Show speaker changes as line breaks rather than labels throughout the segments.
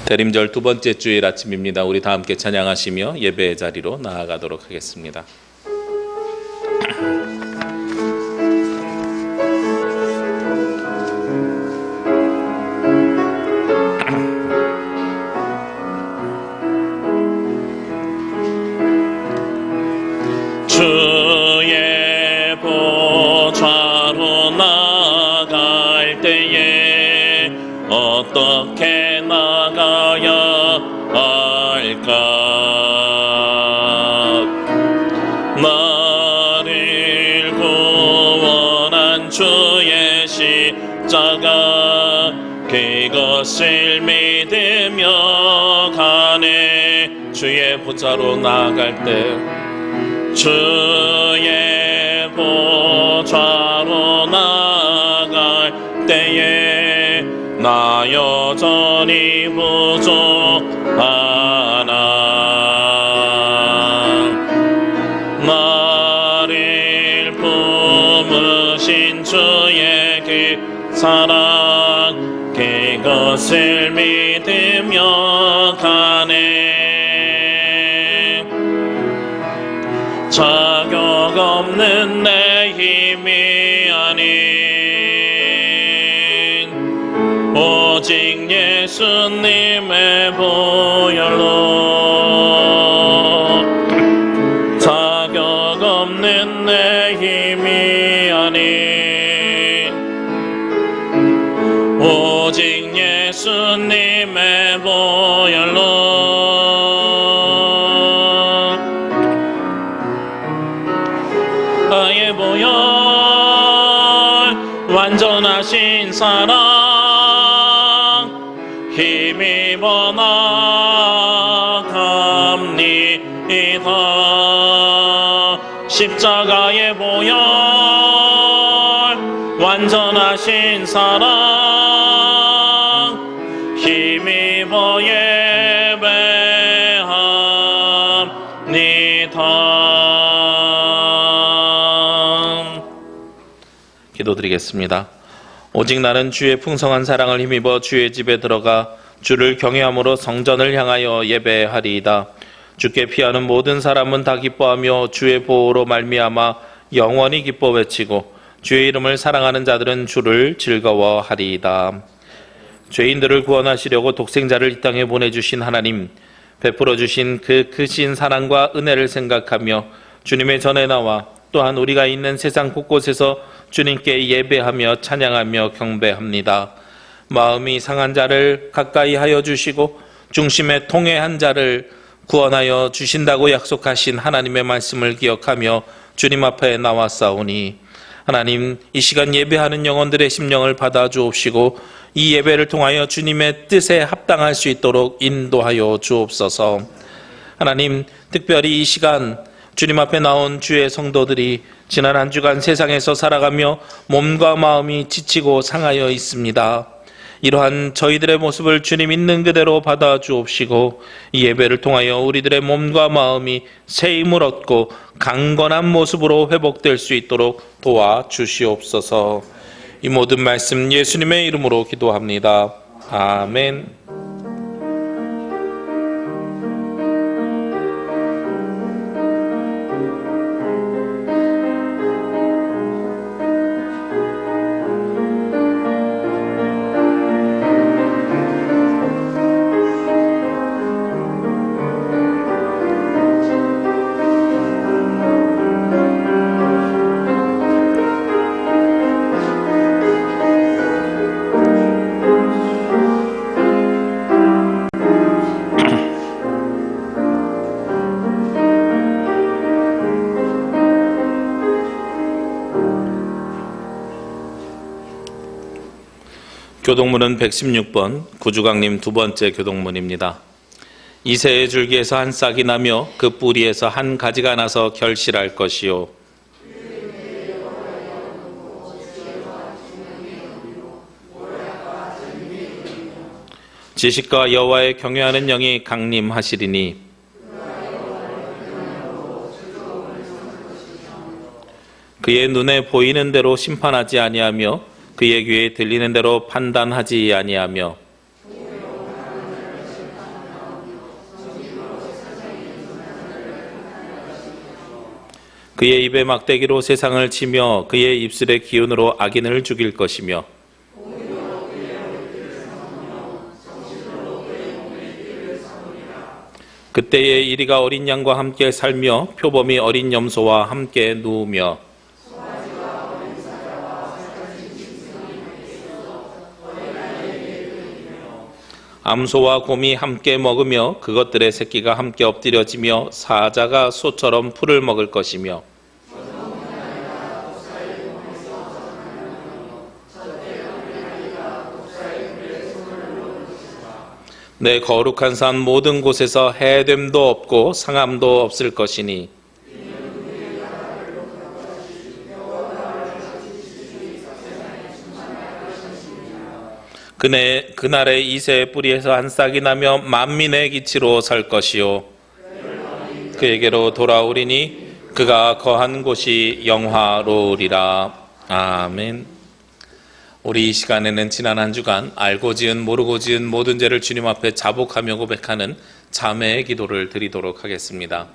대림절 두 번째 주일 아침입니다. 우리 다 함께 찬양하시며 예배의 자리로 나아가도록 하겠습니다.
주의 보좌로 나갈 때에 어떻게 나가야 할까? 나를 구원한 주의 십자가 그것을 믿으며 가네. 주의 보좌로 나아갈 때 주의 보좌로 나갈 때에 나 여전히 부족하나. 나를 품으신 주의 그 사랑 그것을 믿으며 가네. 자격 없는 내 힘이 아닌 오직 예수님의 보혈로. 자격 없는 내 힘이 아닌 오직 예수님의 보혈로. 나의 보혈 완전하신 사랑 힘입어 나갑니다. 십자가의 보혈 완전하신 사랑 힘입어 예배합니다.
기도드리겠습니다. 오직 나는 주의 풍성한 사랑을 힘입어 주의 집에 들어가 주를 경외함으로 성전을 향하여 예배하리이다. 주께 피하는 모든 사람은 다 기뻐하며 주의 보호로 말미암아 영원히 기뻐 외치고 주의 이름을 사랑하는 자들은 주를 즐거워하리이다. 죄인들을 구원하시려고 독생자를 이 땅에 보내주신 하나님, 베풀어 주신 그 크신 사랑과 은혜를 생각하며 주님의 전에 나와 또한 우리가 있는 세상 곳곳에서 주님께 예배하며 찬양하며 경배합니다. 마음이 상한 자를 가까이 하여 주시고 중심에 통회한 자를 구원하여 주신다고 약속하신 하나님의 말씀을 기억하며 주님 앞에 나왔사오니 하나님, 이 시간 예배하는 영혼들의 심령을 받아 주옵시고 이 예배를 통하여 주님의 뜻에 합당할 수 있도록 인도하여 주옵소서. 하나님, 특별히 이 시간 주님 앞에 나온 주의 성도들이 지난 한 주간 세상에서 살아가며 몸과 마음이 지치고 상하여 있습니다. 이러한 저희들의 모습을 주님 있는 그대로 받아 주옵시고 이 예배를 통하여 우리들의 몸과 마음이 새 힘을 얻고 강건한 모습으로 회복될 수 있도록 도와주시옵소서. 이 모든 말씀 예수님의 이름으로 기도합니다. 아멘. 교동문은 116번 구주강림 두 번째 교동문입니다. 이새의 줄기에서 한 싹이 나며 그 뿌리에서 한 가지가 나서 결실할 것이요 지식과 여호와의 경외하는 영이 강림하시리니 그의 눈에 보이는 대로 심판하지 아니하며 그의 귀에 들리는 대로 판단하지 아니하며 그의 입에 막대기로 세상을 치며 그의 입술의 기운으로 악인을 죽일 것이며 그때에 이리가 어린 양과 함께 살며 표범이 어린 염소와 함께 누우며 암소와 곰이 함께 먹으며 그것들의 새끼가 함께 엎드려지며 사자가 소처럼 풀을 먹을 것이며 내 거룩한 산 모든 곳에서 해됨도 없고 상함도 없을 것이니 그날에 이새의 뿌리에서 한 싹이 나며 만민의 기치로 설 것이요 그에게로 돌아오리니 그가 거한 곳이 영화로우리라. 아멘. 우리 이 시간에는 지난 한 주간 알고 지은 모르고 지은 모든 죄를 주님 앞에 자복하며 고백하는 자매의 기도를 드리도록 하겠습니다.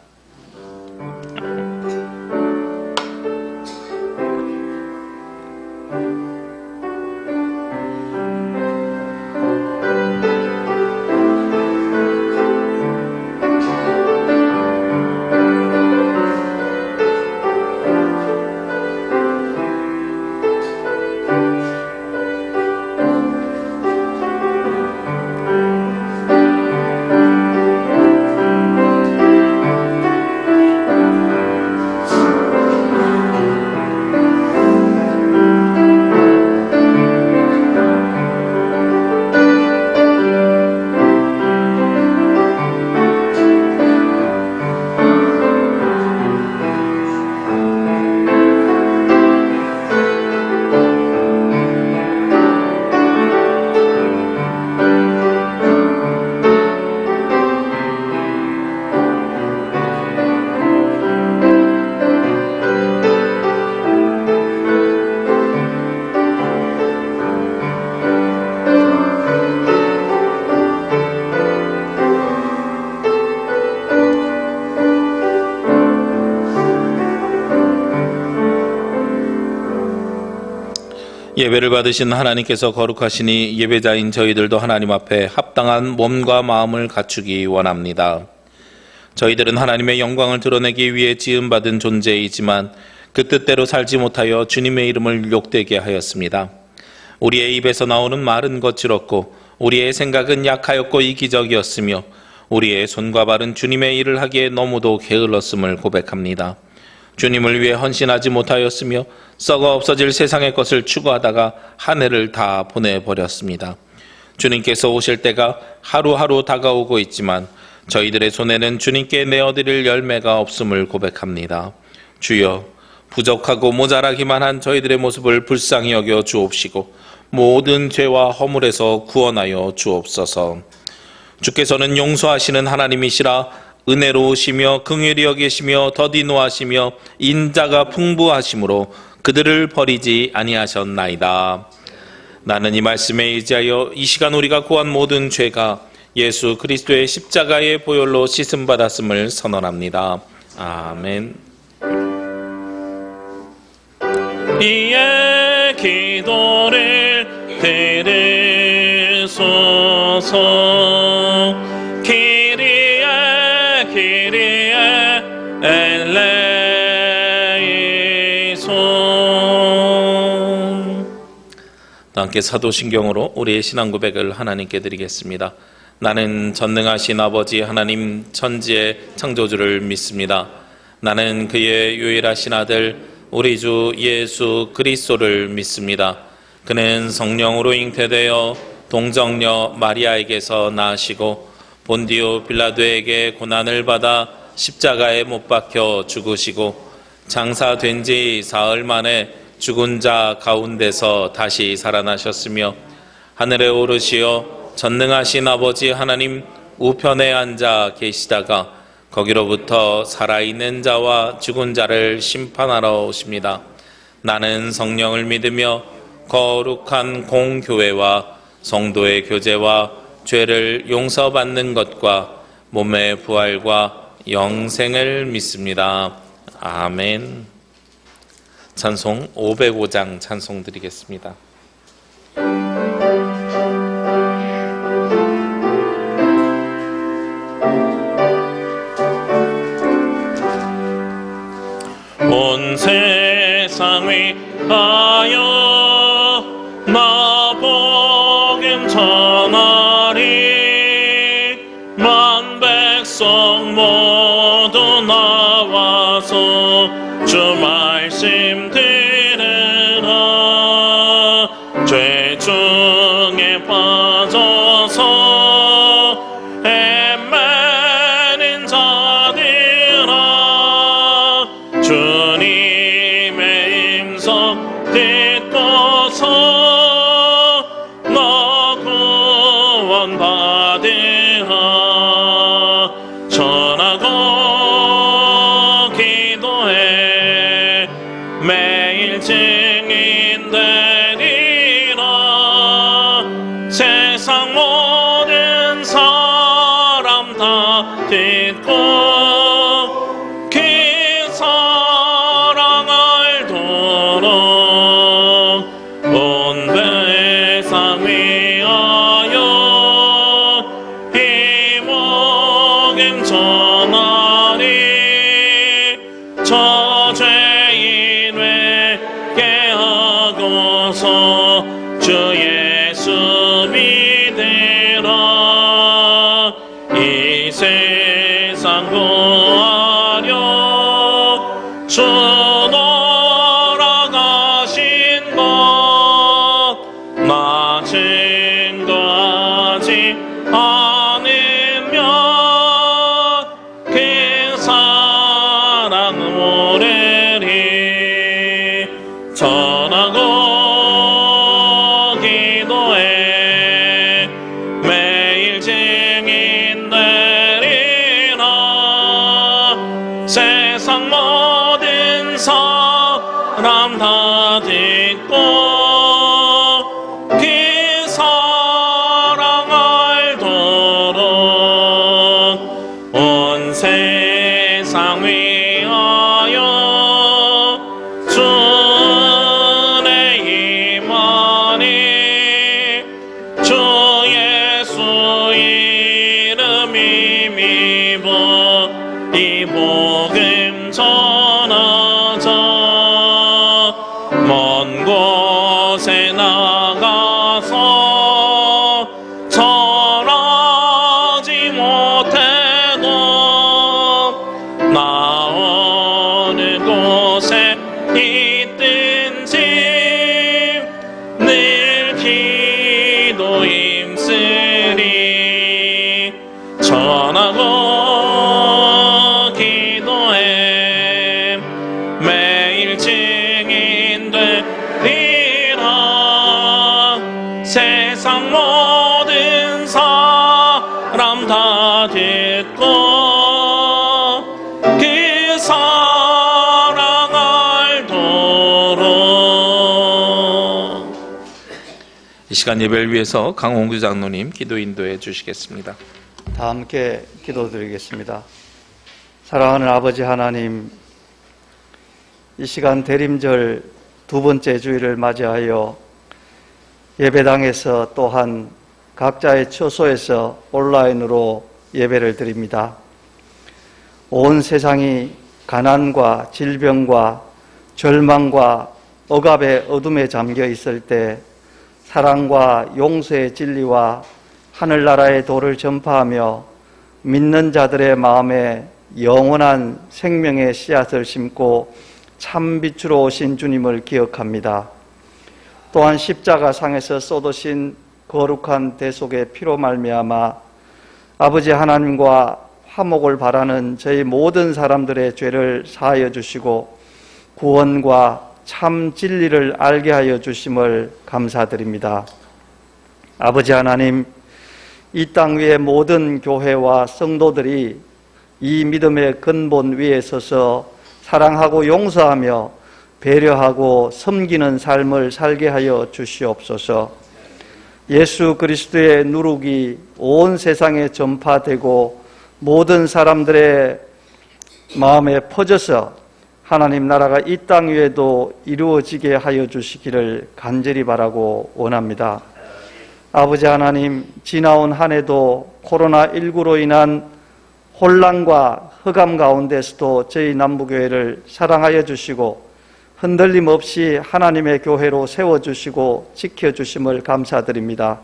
예배를 받으신 하나님께서 거룩하시니 예배자인 저희들도 하나님 앞에 합당한 몸과 마음을 갖추기 원합니다. 저희들은 하나님의 영광을 드러내기 위해 지음받은 존재이지만 그 뜻대로 살지 못하여 주님의 이름을 욕되게 하였습니다. 우리의 입에서 나오는 말은 거칠었고 우리의 생각은 약하였고 이기적이었으며 우리의 손과 발은 주님의 일을 하기에 너무도 게을렀음을 고백합니다. 주님을 위해 헌신하지 못하였으며 썩어 없어질 세상의 것을 추구하다가 한 해를 다 보내버렸습니다. 주님께서 오실 때가 하루하루 다가오고 있지만 저희들의 손에는 주님께 내어드릴 열매가 없음을 고백합니다. 주여, 부족하고 모자라기만 한 저희들의 모습을 불쌍히 여겨 주옵시고 모든 죄와 허물에서 구원하여 주옵소서. 주께서는 용서하시는 하나님이시라 은혜로우시며 긍휼히 여기시며 더디 노하시며 인자가 풍부하심으로 그들을 버리지 아니하셨나이다. 나는 이 말씀에 의지하여 이 시간 우리가 고한 모든 죄가 예수 그리스도의 십자가의 보혈로 씻음받았음을 선언합니다. 아멘.
이의 기도를 들으소서. 기리에 엘레이손.
함께 사도신경으로 우리의 신앙 고백을 하나님께 드리겠습니다. 나는 전능하신 아버지 하나님 천지의 창조주를 믿습니다. 나는 그의 유일하신 아들 우리 주 예수 그리스도를 믿습니다. 그는 성령으로 잉태되어 동정녀 마리아에게서 나시고 본디오 빌라도에게 고난을 받아 십자가에 못 박혀 죽으시고 장사된 지 사흘 만에 죽은 자 가운데서 다시 살아나셨으며 하늘에 오르시어 전능하신 아버지 하나님 우편에 앉아 계시다가 거기로부터 살아있는 자와 죽은 자를 심판하러 오십니다. 나는 성령을 믿으며 거룩한 공교회와 성도의 교제와 죄를 용서받는 것과 몸의 부활과 영생을 믿습니다. 아멘. 찬송 505장 찬송 드리겠습니다.
온 세상 위하여 나 복음 전하리. 만 백성 모두 나와서 주 말씀 들으라. 죄 중에 빠져서 헤매는 자들아, 주님의 음성 듣고서 너 구원받으라. 전하고 기도해 매일 증인 되리라. 세상 모든 사람 다 듣고 그 사랑 알도록 온 세상 위하여 이 복음 전하리. 저 죄인 회개하고서 주 예수 믿으라. 이 세상 구하려 주 돌아가신 것 나 증거하지 않으면 그 사랑 모르리. 전하고 기도해 매일 증인 되리라. 세상 모든 사람 다 듣고 그 사랑 알도록 온 세상 위하여 주의 임하니. 주 예수 이름 힘입어 이 복음 전하자. 먼 곳에 나가서 전하지 못해도 나 어느 곳에 있든지 늘 기도 힘쓰리. 전하고 기도해 매일 증인 되리라. 세상 모든 사람 다 듣고 그 사랑 알도록.
이 시간 예배를 위해서 강홍규 장로님 기도 인도해 주시겠습니다.
다 함께 기도드리겠습니다. 사랑하는 아버지 하나님, 이 시간 대림절 두 번째 주일을 맞이하여 예배당에서 또한 각자의 처소에서 온라인으로 예배를 드립니다. 온 세상이 가난과 질병과 절망과 억압의 어둠에 잠겨 있을 때 사랑과 용서의 진리와 하늘나라의 도를 전파하며 믿는 자들의 마음에 영원한 생명의 씨앗을 심고 참 빛으로 오신 주님을 기억합니다. 또한 십자가상에서 쏟으신 거룩한 대속의 피로 말미암아 아버지 하나님과 화목을 바라는 저희 모든 사람들의 죄를 사하여 주시고 구원과 참 진리를 알게 하여 주심을 감사드립니다. 아버지 하나님, 이 땅 위의 모든 교회와 성도들이 이 믿음의 근본 위에 서서 사랑하고 용서하며 배려하고 섬기는 삶을 살게 하여 주시옵소서. 예수 그리스도의 누룩이 온 세상에 전파되고 모든 사람들의 마음에 퍼져서 하나님 나라가 이 땅 위에도 이루어지게 하여 주시기를 간절히 바라고 원합니다. 아버지 하나님, 지나온 한 해도 코로나19로 인한 혼란과 흑암 가운데서도 저희 남부교회를 사랑하여 주시고 흔들림 없이 하나님의 교회로 세워주시고 지켜주심을 감사드립니다.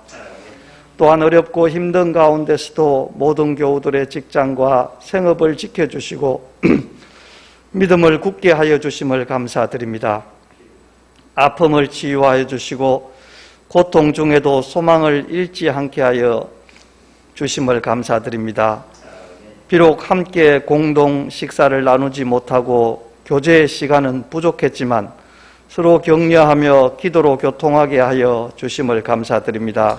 또한 어렵고 힘든 가운데서도 모든 교우들의 직장과 생업을 지켜주시고 믿음을 굳게 하여 주심을 감사드립니다. 아픔을 치유하여 주시고 고통 중에도 소망을 잃지 않게 하여 주심을 감사드립니다. 비록 함께 공동 식사를 나누지 못하고 교제의 시간은 부족했지만 서로 격려하며 기도로 교통하게 하여 주심을 감사드립니다.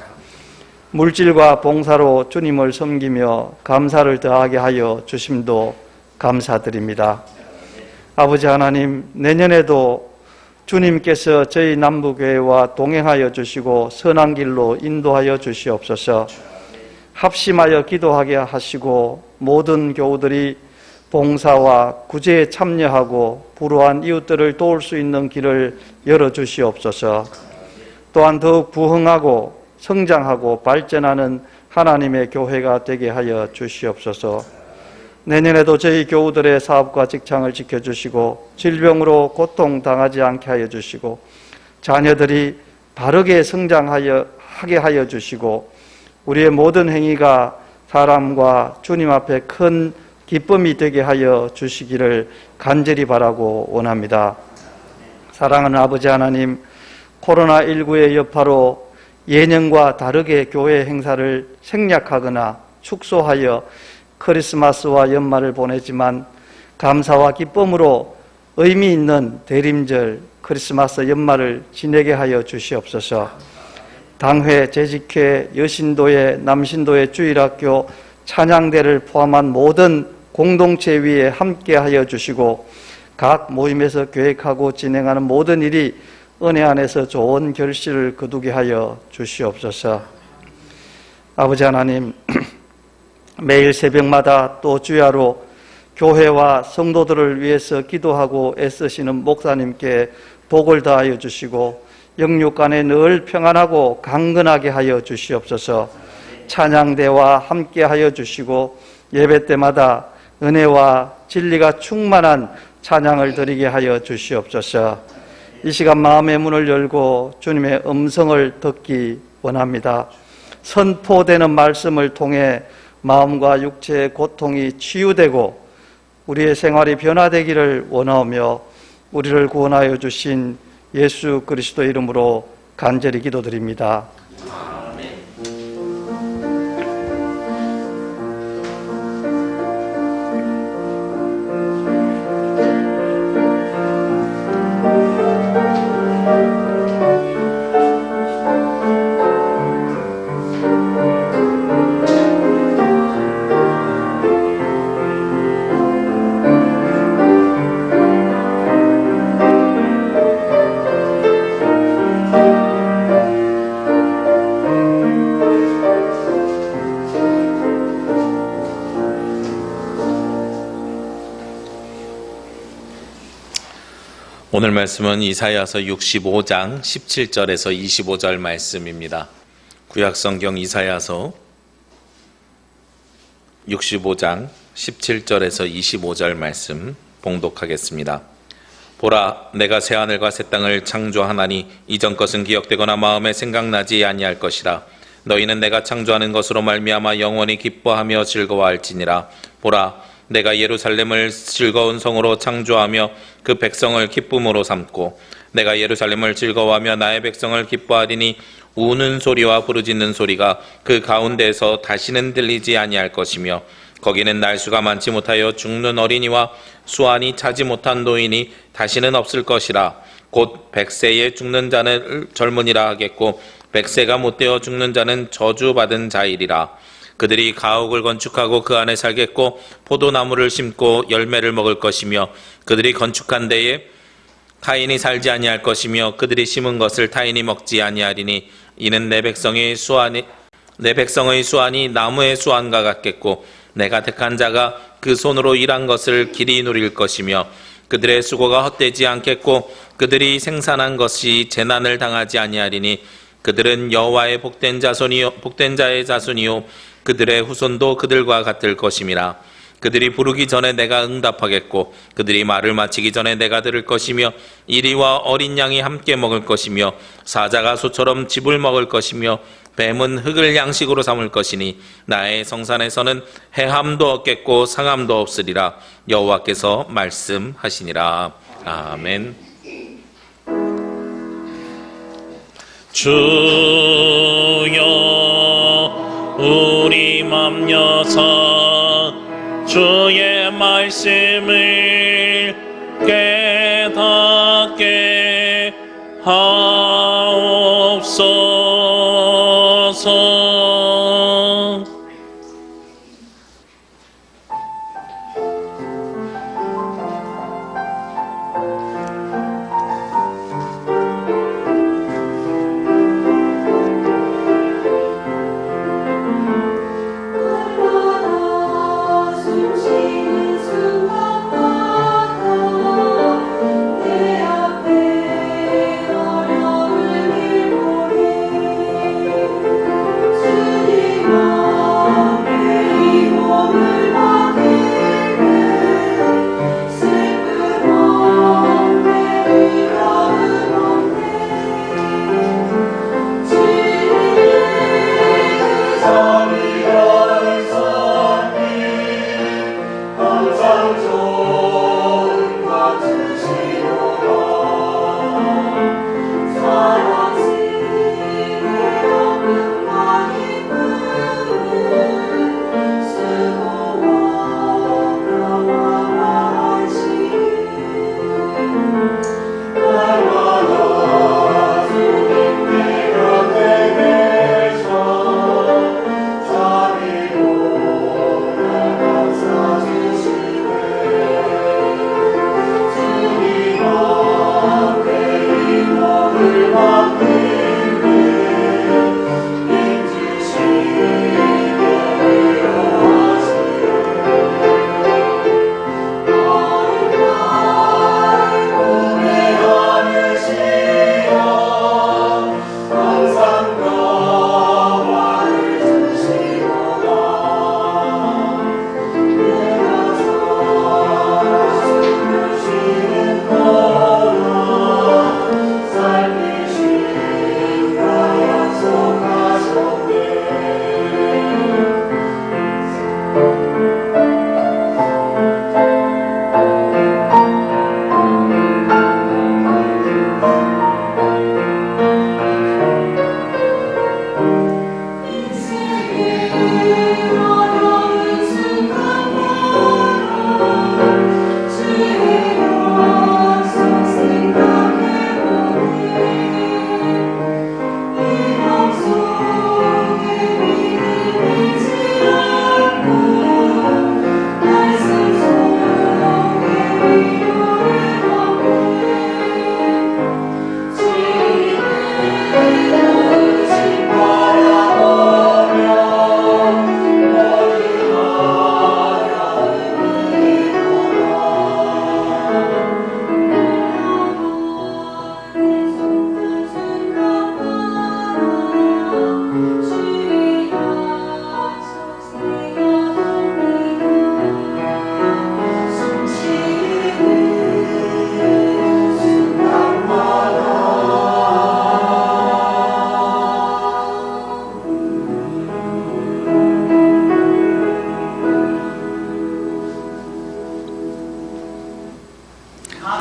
물질과 봉사로 주님을 섬기며 감사를 더하게 하여 주심도 감사드립니다. 아버지 하나님, 내년에도 주님께서 저희 남부교회와 동행하여 주시고 선한 길로 인도하여 주시옵소서. 합심하여 기도하게 하시고 모든 교우들이 봉사와 구제에 참여하고 불우한 이웃들을 도울 수 있는 길을 열어주시옵소서. 또한 더욱 부흥하고 성장하고 발전하는 하나님의 교회가 되게 하여 주시옵소서. 내년에도 저희 교우들의 사업과 직장을 지켜주시고 질병으로 고통당하지 않게 하여 주시고 자녀들이 바르게 성장하게 하여 주시고 우리의 모든 행위가 사람과 주님 앞에 큰 기쁨이 되게 하여 주시기를 간절히 바라고 원합니다. 사랑하는 아버지 하나님, 코로나19의 여파로 예년과 다르게 교회 행사를 생략하거나 축소하여 크리스마스와 연말을 보내지만 감사와 기쁨으로 의미 있는 대림절 크리스마스 연말을 지내게 하여 주시옵소서. 당회, 재직회, 여신도회, 남신도회, 주일학교, 찬양대를 포함한 모든 공동체 위에 함께 하여 주시고 각 모임에서 계획하고 진행하는 모든 일이 은혜 안에서 좋은 결실을 거두게 하여 주시옵소서. 아버지 하나님, 매일 새벽마다 또 주야로 교회와 성도들을 위해서 기도하고 애쓰시는 목사님께 복을 다하여 주시고 영육간에 늘 평안하고 강건하게 하여 주시옵소서. 찬양대와 함께 하여 주시고 예배 때마다 은혜와 진리가 충만한 찬양을 드리게 하여 주시옵소서. 이 시간 마음의 문을 열고 주님의 음성을 듣기 원합니다. 선포되는 말씀을 통해 마음과 육체의 고통이 치유되고 우리의 생활이 변화되기를 원하며 우리를 구원하여 주신 예수 그리스도 이름으로 간절히 기도드립니다.
오늘 말씀은 이사야서 65장 17절에서 25절 말씀입니다. 구약성경 이사야서 65장 17절에서 25절 말씀 봉독하겠습니다. 보라, 내가 새하늘과 새 땅을 창조하나니 이전 것은 기억되거나 마음에 생각나지 아니할 것이라. 너희는 내가 창조하는 것으로 말미암아 영원히 기뻐하며 즐거워할지니라. 보라, 내가 예루살렘을 즐거운 성으로 창조하며 그 백성을 기쁨으로 삼고 내가 예루살렘을 즐거워하며 나의 백성을 기뻐하리니 우는 소리와 부르짖는 소리가 그 가운데에서 다시는 들리지 아니할 것이며 거기는 날수가 많지 못하여 죽는 어린이와 수완이 차지 못한 노인이 다시는 없을 것이라. 곧 100세에 죽는 자는 젊은이라 하겠고 100세가 못되어 죽는 자는 저주받은 자이리라. 그들이 가옥을 건축하고 그 안에 살겠고 포도나무를 심고 열매를 먹을 것이며 그들이 건축한 데에 타인이 살지 아니할 것이며 그들이 심은 것을 타인이 먹지 아니하리니 이는 내 백성의 수완이 나무의 수완과 같겠고 내가 택한 자가 그 손으로 일한 것을 길이 누릴 것이며 그들의 수고가 헛되지 않겠고 그들이 생산한 것이 재난을 당하지 아니하리니 그들은 여호와의 복된 자의 자손이요 그들의 후손도 그들과 같을 것임이라. 그들이 부르기 전에 내가 응답하겠고 그들이 말을 마치기 전에 내가 들을 것이며 이리와 어린 양이 함께 먹을 것이며 사자가 소처럼 짚을 먹을 것이며 뱀은 흙을 양식으로 삼을 것이니 나의 성산에서는 해함도 없겠고 상함도 없으리라. 여호와께서 말씀하시니라. 아멘.
주여 우리 맘 여사 주의 말씀을 깨닫게 하옵소서.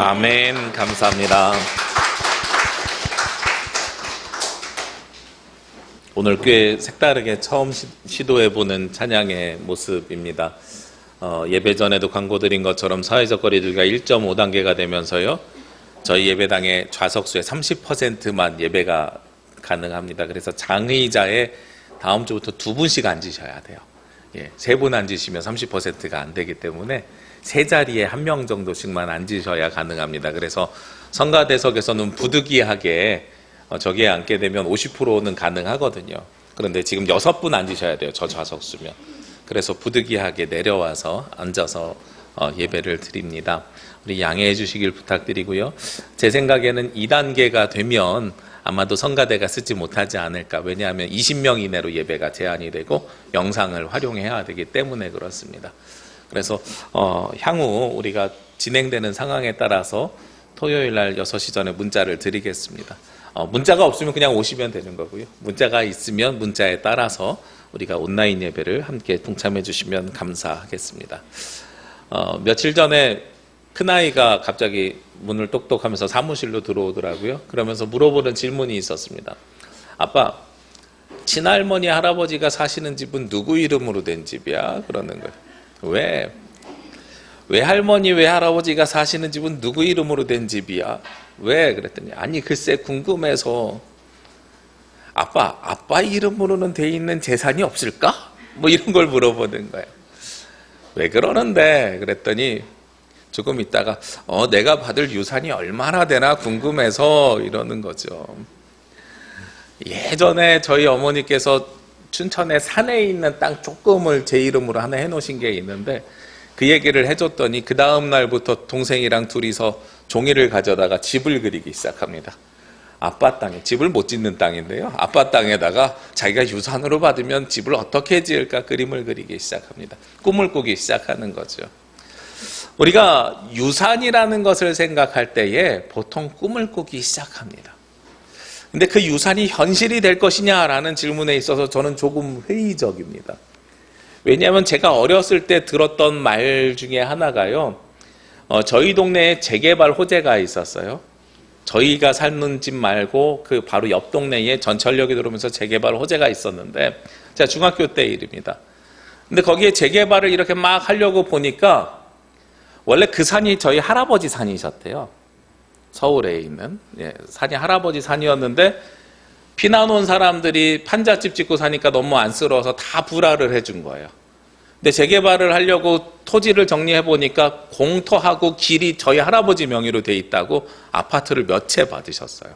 아멘. 감사합니다. 오늘 꽤 색다르게 처음 시도해보는 찬양의 모습입니다. 예배 전에도 광고 드린 것처럼 사회적 거리두기가 1.5단계가 되면서요, 저희 예배당의 좌석수의 30%만 예배가 가능합니다. 그래서 장의자에 다음 주부터 2분씩 앉으셔야 돼요. 3분 앉으시면 30%가 안 되기 때문에 세 자리에 1명 정도씩만 앉으셔야 가능합니다. 그래서 성가대석에서는 부득이하게 저기에 앉게 되면 50%는 가능하거든요. 그런데 지금 6분 앉으셔야 돼요. 저 좌석수면. 그래서 부득이하게 내려와서 앉아서 예배를 드립니다. 우리 양해해 주시길 부탁드리고요. 제 생각에는 2단계가 되면 아마도 성가대가 쓰지 못하지 않을까. 왜냐하면 20명 이내로 예배가 제한이 되고 영상을 활용해야 되기 때문에 그렇습니다. 그래서 향후 우리가 진행되는 상황에 따라서 토요일 날 6시 전에 문자를 드리겠습니다. 문자가 없으면 그냥 오시면 되는 거고요. 문자가 있으면 문자에 따라서 우리가 온라인 예배를 함께 동참해 주시면 감사하겠습니다. 며칠 전에 큰아이가 갑자기 문을 똑똑하면서 사무실로 들어오더라고요. 그러면서 물어보는 질문이 있었습니다. 아빠, 친할머니 할아버지가 사시는 집은 누구 이름으로 된 집이야? 그러는 거예요. 왜 할머니 왜 할아버지가 사시는 집은 누구 이름으로 된 집이야? 왜? 그랬더니 아니 글쎄 궁금해서. 아빠 이름으로는 돼 있는 재산이 없을까? 뭐 이런 걸 물어보는 거예요. 왜 그러는데? 그랬더니 조금 있다가 내가 받을 유산이 얼마나 되나 궁금해서 이러는 거죠. 예전에 저희 어머니께서 춘천에 산에 있는 땅 조금을 제 이름으로 하나 해놓으신 게 있는데 그 얘기를 해줬더니 그 다음 날부터 동생이랑 둘이서 종이를 가져다가 집을 그리기 시작합니다. 아빠 땅에, 집을 못 짓는 땅인데요. 아빠 땅에다가 자기가 유산으로 받으면 집을 어떻게 지을까 그림을 그리기 시작합니다. 꿈을 꾸기 시작하는 거죠. 우리가 유산이라는 것을 생각할 때에 보통 꿈을 꾸기 시작합니다. 근데 그 유산이 현실이 될 것이냐라는 질문에 있어서 저는 조금 회의적입니다. 왜냐하면 제가 어렸을 때 들었던 말 중에 하나가요. 저희 동네에 재개발 호재가 있었어요. 저희가 사는 집 말고 그 바로 옆 동네에 전철역이 들어오면서 재개발 호재가 있었는데 제가 중학교 때 일입니다. 근데 거기에 재개발을 이렇게 막 하려고 보니까 원래 그 산이 저희 할아버지 산이셨대요. 서울에 있는 산이 할아버지 산이었는데 피난 온 사람들이 판잣집 짓고 사니까 너무 안쓰러워서 다 불화를 해준 거예요. 근데 재개발을 하려고 토지를 정리해 보니까 공터하고 길이 저희 할아버지 명의로 돼 있다고 아파트를 몇 채 받으셨어요.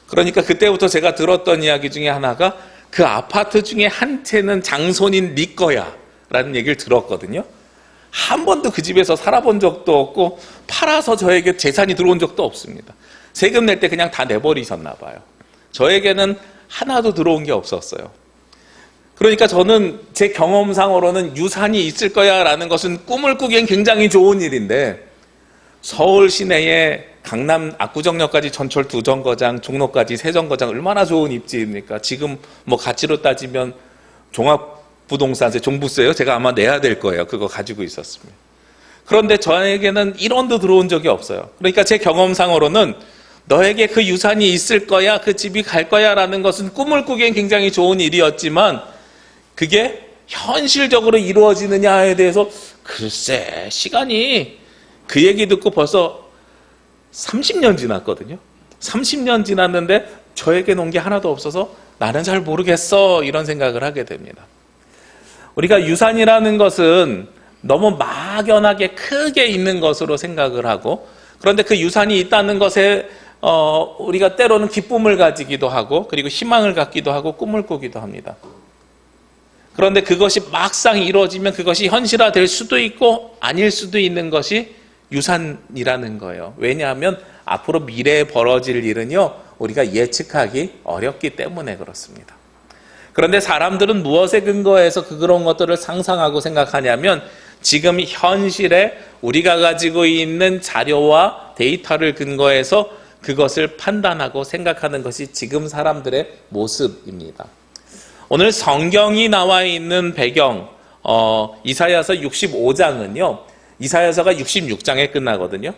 그러니까 그때부터 제가 들었던 이야기 중에 하나가 그 아파트 중에 한 채는 장손인 네 거야 라는 얘기를 들었거든요. 한 번도 그 집에서 살아본 적도 없고 팔아서 저에게 재산이 들어온 적도 없습니다. 세금 낼 때 그냥 다 내버리셨나 봐요. 저에게는 하나도 들어온 게 없었어요. 그러니까 저는 제 경험상으로는 유산이 있을 거야 라는 것은 꿈을 꾸기엔 굉장히 좋은 일인데 서울 시내에 강남 압구정역까지 전철 2정거장, 종로까지 3정거장 얼마나 좋은 입지입니까? 지금 뭐 가치로 따지면 종합부동산세, 종부세요? 제가 아마 내야 될 거예요. 그거 가지고 있었으면. 그런데 저에게는 1원도 들어온 적이 없어요. 그러니까 제 경험상으로는 너에게 그 유산이 있을 거야, 그 집이 갈 거야 라는 것은 꿈을 꾸기엔 굉장히 좋은 일이었지만 그게 현실적으로 이루어지느냐에 대해서 글쎄 시간이 그 얘기 듣고 벌써 30년 지났거든요. 30년 지났는데 저에게 놓은 게 하나도 없어서 나는 잘 모르겠어 이런 생각을 하게 됩니다. 우리가 유산이라는 것은 너무 막연하게 크게 있는 것으로 생각을 하고 그런데 그 유산이 있다는 것에 우리가 때로는 기쁨을 가지기도 하고 그리고 희망을 갖기도 하고 꿈을 꾸기도 합니다. 그런데 그것이 막상 이루어지면 그것이 현실화될 수도 있고 아닐 수도 있는 것이 유산이라는 거예요. 왜냐하면 앞으로 미래에 벌어질 일은요 우리가 예측하기 어렵기 때문에 그렇습니다. 그런데 사람들은 무엇에 근거해서 그런 것들을 상상하고 생각하냐면 지금 현실에 우리가 가지고 있는 자료와 데이터를 근거해서 그것을 판단하고 생각하는 것이 지금 사람들의 모습입니다. 오늘 성경이 나와 있는 배경 이사야서 65장은요. 이사야서가 66장에 끝나거든요.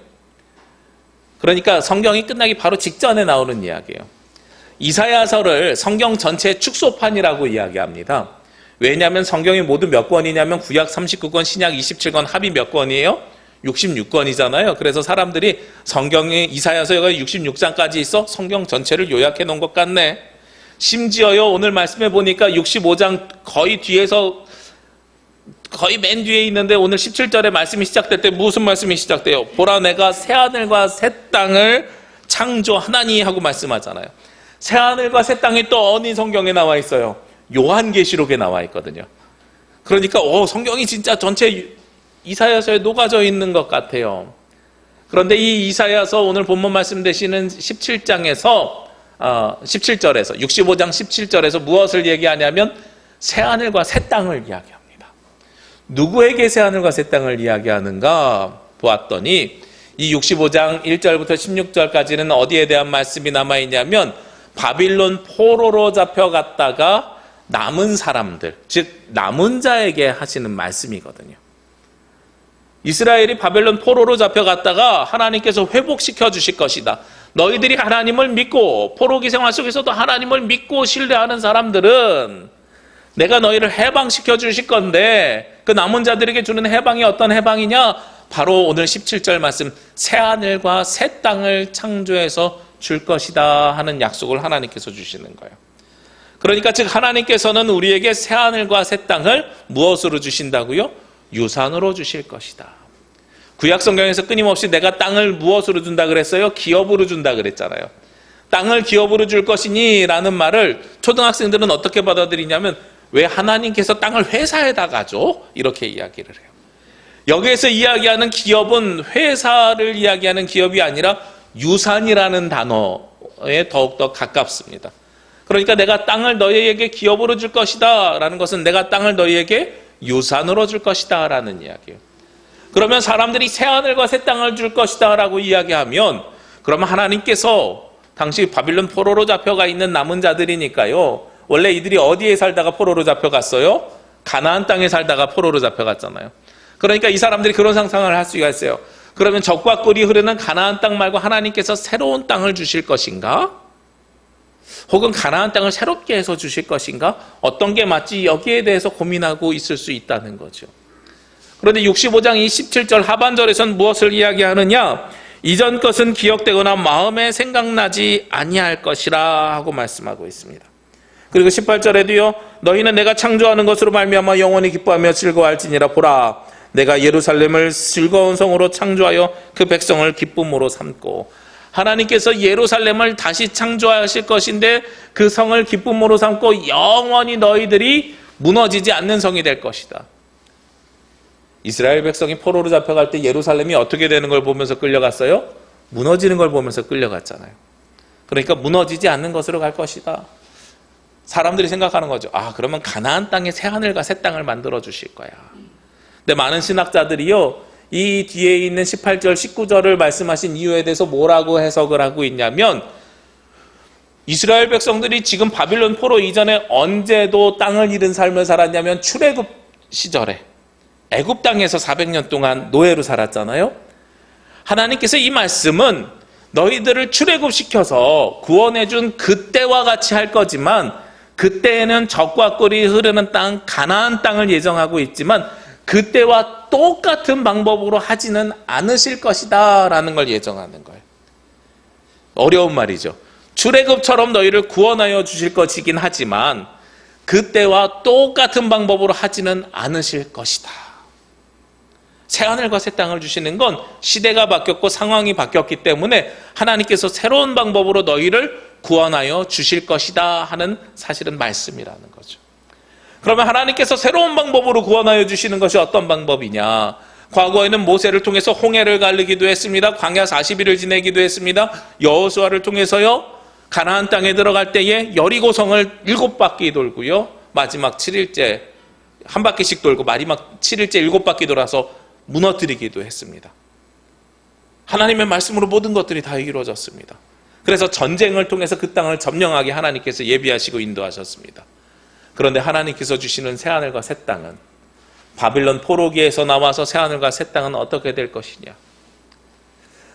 그러니까 성경이 끝나기 바로 직전에 나오는 이야기예요. 이사야서를 성경 전체의 축소판이라고 이야기합니다. 왜냐하면 성경이 모두 몇 권이냐면 구약 39권, 신약 27권, 합이 몇 권이에요? 66권이잖아요. 그래서 사람들이 성경이 이사야서가 66장까지 있어 성경 전체를 요약해 놓은 것 같네. 심지어요 오늘 말씀해 보니까 65장 거의 뒤에서 거의 맨 뒤에 있는데 오늘 17절에 말씀이 시작될 때 무슨 말씀이 시작돼요? 보라 내가 새하늘과 새 땅을 창조하나니 하고 말씀하잖아요. 새하늘과 새 땅이 또 어디 성경에 나와 있어요? 요한계시록에 나와 있거든요. 그러니까 성경이 진짜 전체 이사야서에 녹아져 있는 것 같아요. 그런데 이 이사야서 오늘 본문 말씀 되시는 17절에서 65장 17절에서 무엇을 얘기하냐면 새하늘과 새 땅을 이야기합니다. 누구에게 새하늘과 새 땅을 이야기하는가 보았더니 이 65장 1절부터 16절까지는 어디에 대한 말씀이 남아있냐면 바빌론 포로로 잡혀갔다가 남은 사람들, 즉 남은 자에게 하시는 말씀이거든요. 이스라엘이 바벨론 포로로 잡혀갔다가 하나님께서 회복시켜 주실 것이다. 너희들이 하나님을 믿고 포로기 생활 속에서도 하나님을 믿고 신뢰하는 사람들은 내가 너희를 해방시켜 주실 건데 그 남은 자들에게 주는 해방이 어떤 해방이냐? 바로 오늘 17절 말씀 새하늘과 새 땅을 창조해서 줄 것이다 하는 약속을 하나님께서 주시는 거예요. 그러니까 즉 하나님께서는 우리에게 새하늘과 새 땅을 무엇으로 주신다고요? 유산으로 주실 것이다. 구약 성경에서 끊임없이 내가 땅을 무엇으로 준다 그랬어요? 기업으로 준다 그랬잖아요. 땅을 기업으로 줄 것이니 라는 말을 초등학생들은 어떻게 받아들이냐면 왜 하나님께서 땅을 회사에다가 줘? 이렇게 이야기를 해요. 여기에서 이야기하는 기업은 회사를 이야기하는 기업이 아니라 유산이라는 단어에 더욱더 가깝습니다. 그러니까 내가 땅을 너희에게 기업으로 줄 것이다 라는 것은 내가 땅을 너희에게 유산으로 줄 것이다 라는 이야기예요. 그러면 사람들이 새하늘과 새 땅을 줄 것이다 라고 이야기하면 그러면 하나님께서 당시 바빌론 포로로 잡혀가 있는 남은 자들이니까요. 원래 이들이 어디에 살다가 포로로 잡혀갔어요? 가나안 땅에 살다가 포로로 잡혀갔잖아요. 그러니까 이 사람들이 그런 상상을 할 수가 있어요. 그러면 적과 꿀이 흐르는 가나안 땅 말고 하나님께서 새로운 땅을 주실 것인가? 혹은 가나안 땅을 새롭게 해서 주실 것인가? 어떤 게 맞지? 여기에 대해서 고민하고 있을 수 있다는 거죠. 그런데 65장 27절 하반절에서는 무엇을 이야기하느냐? 이전 것은 기억되거나 마음에 생각나지 아니할 것이라 하고 말씀하고 있습니다. 그리고 18절에도요. 너희는 내가 창조하는 것으로 말미암아 영원히 기뻐하며 즐거워할지니라. 보라, 내가 예루살렘을 즐거운 성으로 창조하여 그 백성을 기쁨으로 삼고, 하나님께서 예루살렘을 다시 창조하실 것인데 그 성을 기쁨으로 삼고 영원히 너희들이 무너지지 않는 성이 될 것이다. 이스라엘 백성이 포로로 잡혀갈 때 예루살렘이 어떻게 되는 걸 보면서 끌려갔어요? 무너지는 걸 보면서 끌려갔잖아요. 그러니까 무너지지 않는 것으로 갈 것이다. 사람들이 생각하는 거죠. 아, 그러면 가나안 땅에 새하늘과 새 땅을 만들어 주실 거야. 근데 많은 신학자들이요, 이 뒤에 있는 18절, 19절을 말씀하신 이유에 대해서 뭐라고 해석을 하고 있냐면 이스라엘 백성들이 지금 바빌론 포로 이전에 언제도 땅을 잃은 삶을 살았냐면 출애굽 시절에 애굽 땅에서 400년 동안 노예로 살았잖아요. 하나님께서 이 말씀은 너희들을 출애굽시켜서 구원해준 그때와 같이 할 거지만 그때에는 젖과 꿀이 흐르는 땅 가나안 땅을 예정하고 있지만 그때와 똑같은 방법으로 하지는 않으실 것이다 라는 걸 예정하는 거예요. 어려운 말이죠. 출애굽처럼 너희를 구원하여 주실 것이긴 하지만 그때와 똑같은 방법으로 하지는 않으실 것이다. 새하늘과 새 땅을 주시는 건 시대가 바뀌었고 상황이 바뀌었기 때문에 하나님께서 새로운 방법으로 너희를 구원하여 주실 것이다 하는 사실은 말씀이라는 거죠. 그러면 하나님께서 새로운 방법으로 구원하여 주시는 것이 어떤 방법이냐? 과거에는 모세를 통해서 홍해를 가르기도 했습니다. 광야 40일을 지내기도 했습니다. 여호수아를 통해서요, 가나안 땅에 들어갈 때에 여리고성을 7바퀴 돌고요, 마지막 7일째 한 바퀴씩 돌고 마지막 7일째 7바퀴 돌아서 무너뜨리기도 했습니다. 하나님의 말씀으로 모든 것들이 다 이루어졌습니다. 그래서 전쟁을 통해서 그 땅을 점령하게 하나님께서 예비하시고 인도하셨습니다. 그런데 하나님께서 주시는 새하늘과 새 땅은, 바빌론 포로기에서 나와서 새하늘과 새 땅은 어떻게 될 것이냐?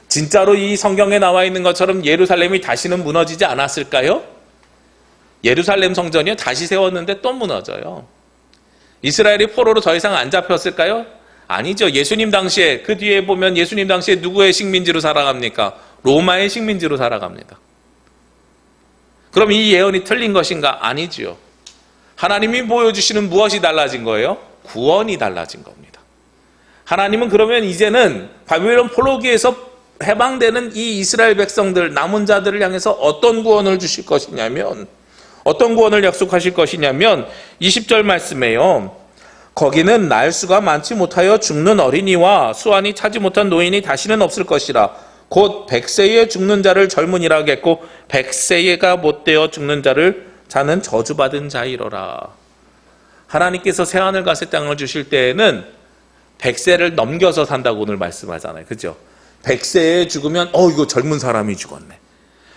진짜로 이 성경에 나와 있는 것처럼 예루살렘이 다시는 무너지지 않았을까요? 예루살렘 성전이요, 다시 세웠는데 또 무너져요. 이스라엘이 포로로 더 이상 안 잡혔을까요? 아니죠. 예수님 당시에, 그 뒤에 보면 예수님 당시에 누구의 식민지로 살아갑니까? 로마의 식민지로 살아갑니다. 그럼 이 예언이 틀린 것인가? 아니지요. 하나님이 보여주시는 무엇이 달라진 거예요? 구원이 달라진 겁니다. 하나님은 그러면 이제는 바빌론 포로기에서 해방되는 이 이스라엘 백성들, 남은 자들을 향해서 어떤 구원을 주실 것이냐면, 어떤 구원을 약속하실 것이냐면 20절 말씀에요. 거기는 날수가 많지 못하여 죽는 어린이와 수완이 차지 못한 노인이 다시는 없을 것이라. 곧 100세에 죽는 자를 젊은이라 하겠고 100세가 못되어 죽는 자는 저주받은 자이로라. 하나님께서 새하늘과 새 땅을 주실 때에는 100세를 넘겨서 산다고 오늘 말씀하잖아요. 그죠? 100세에 죽으면 이거 젊은 사람이 죽었네.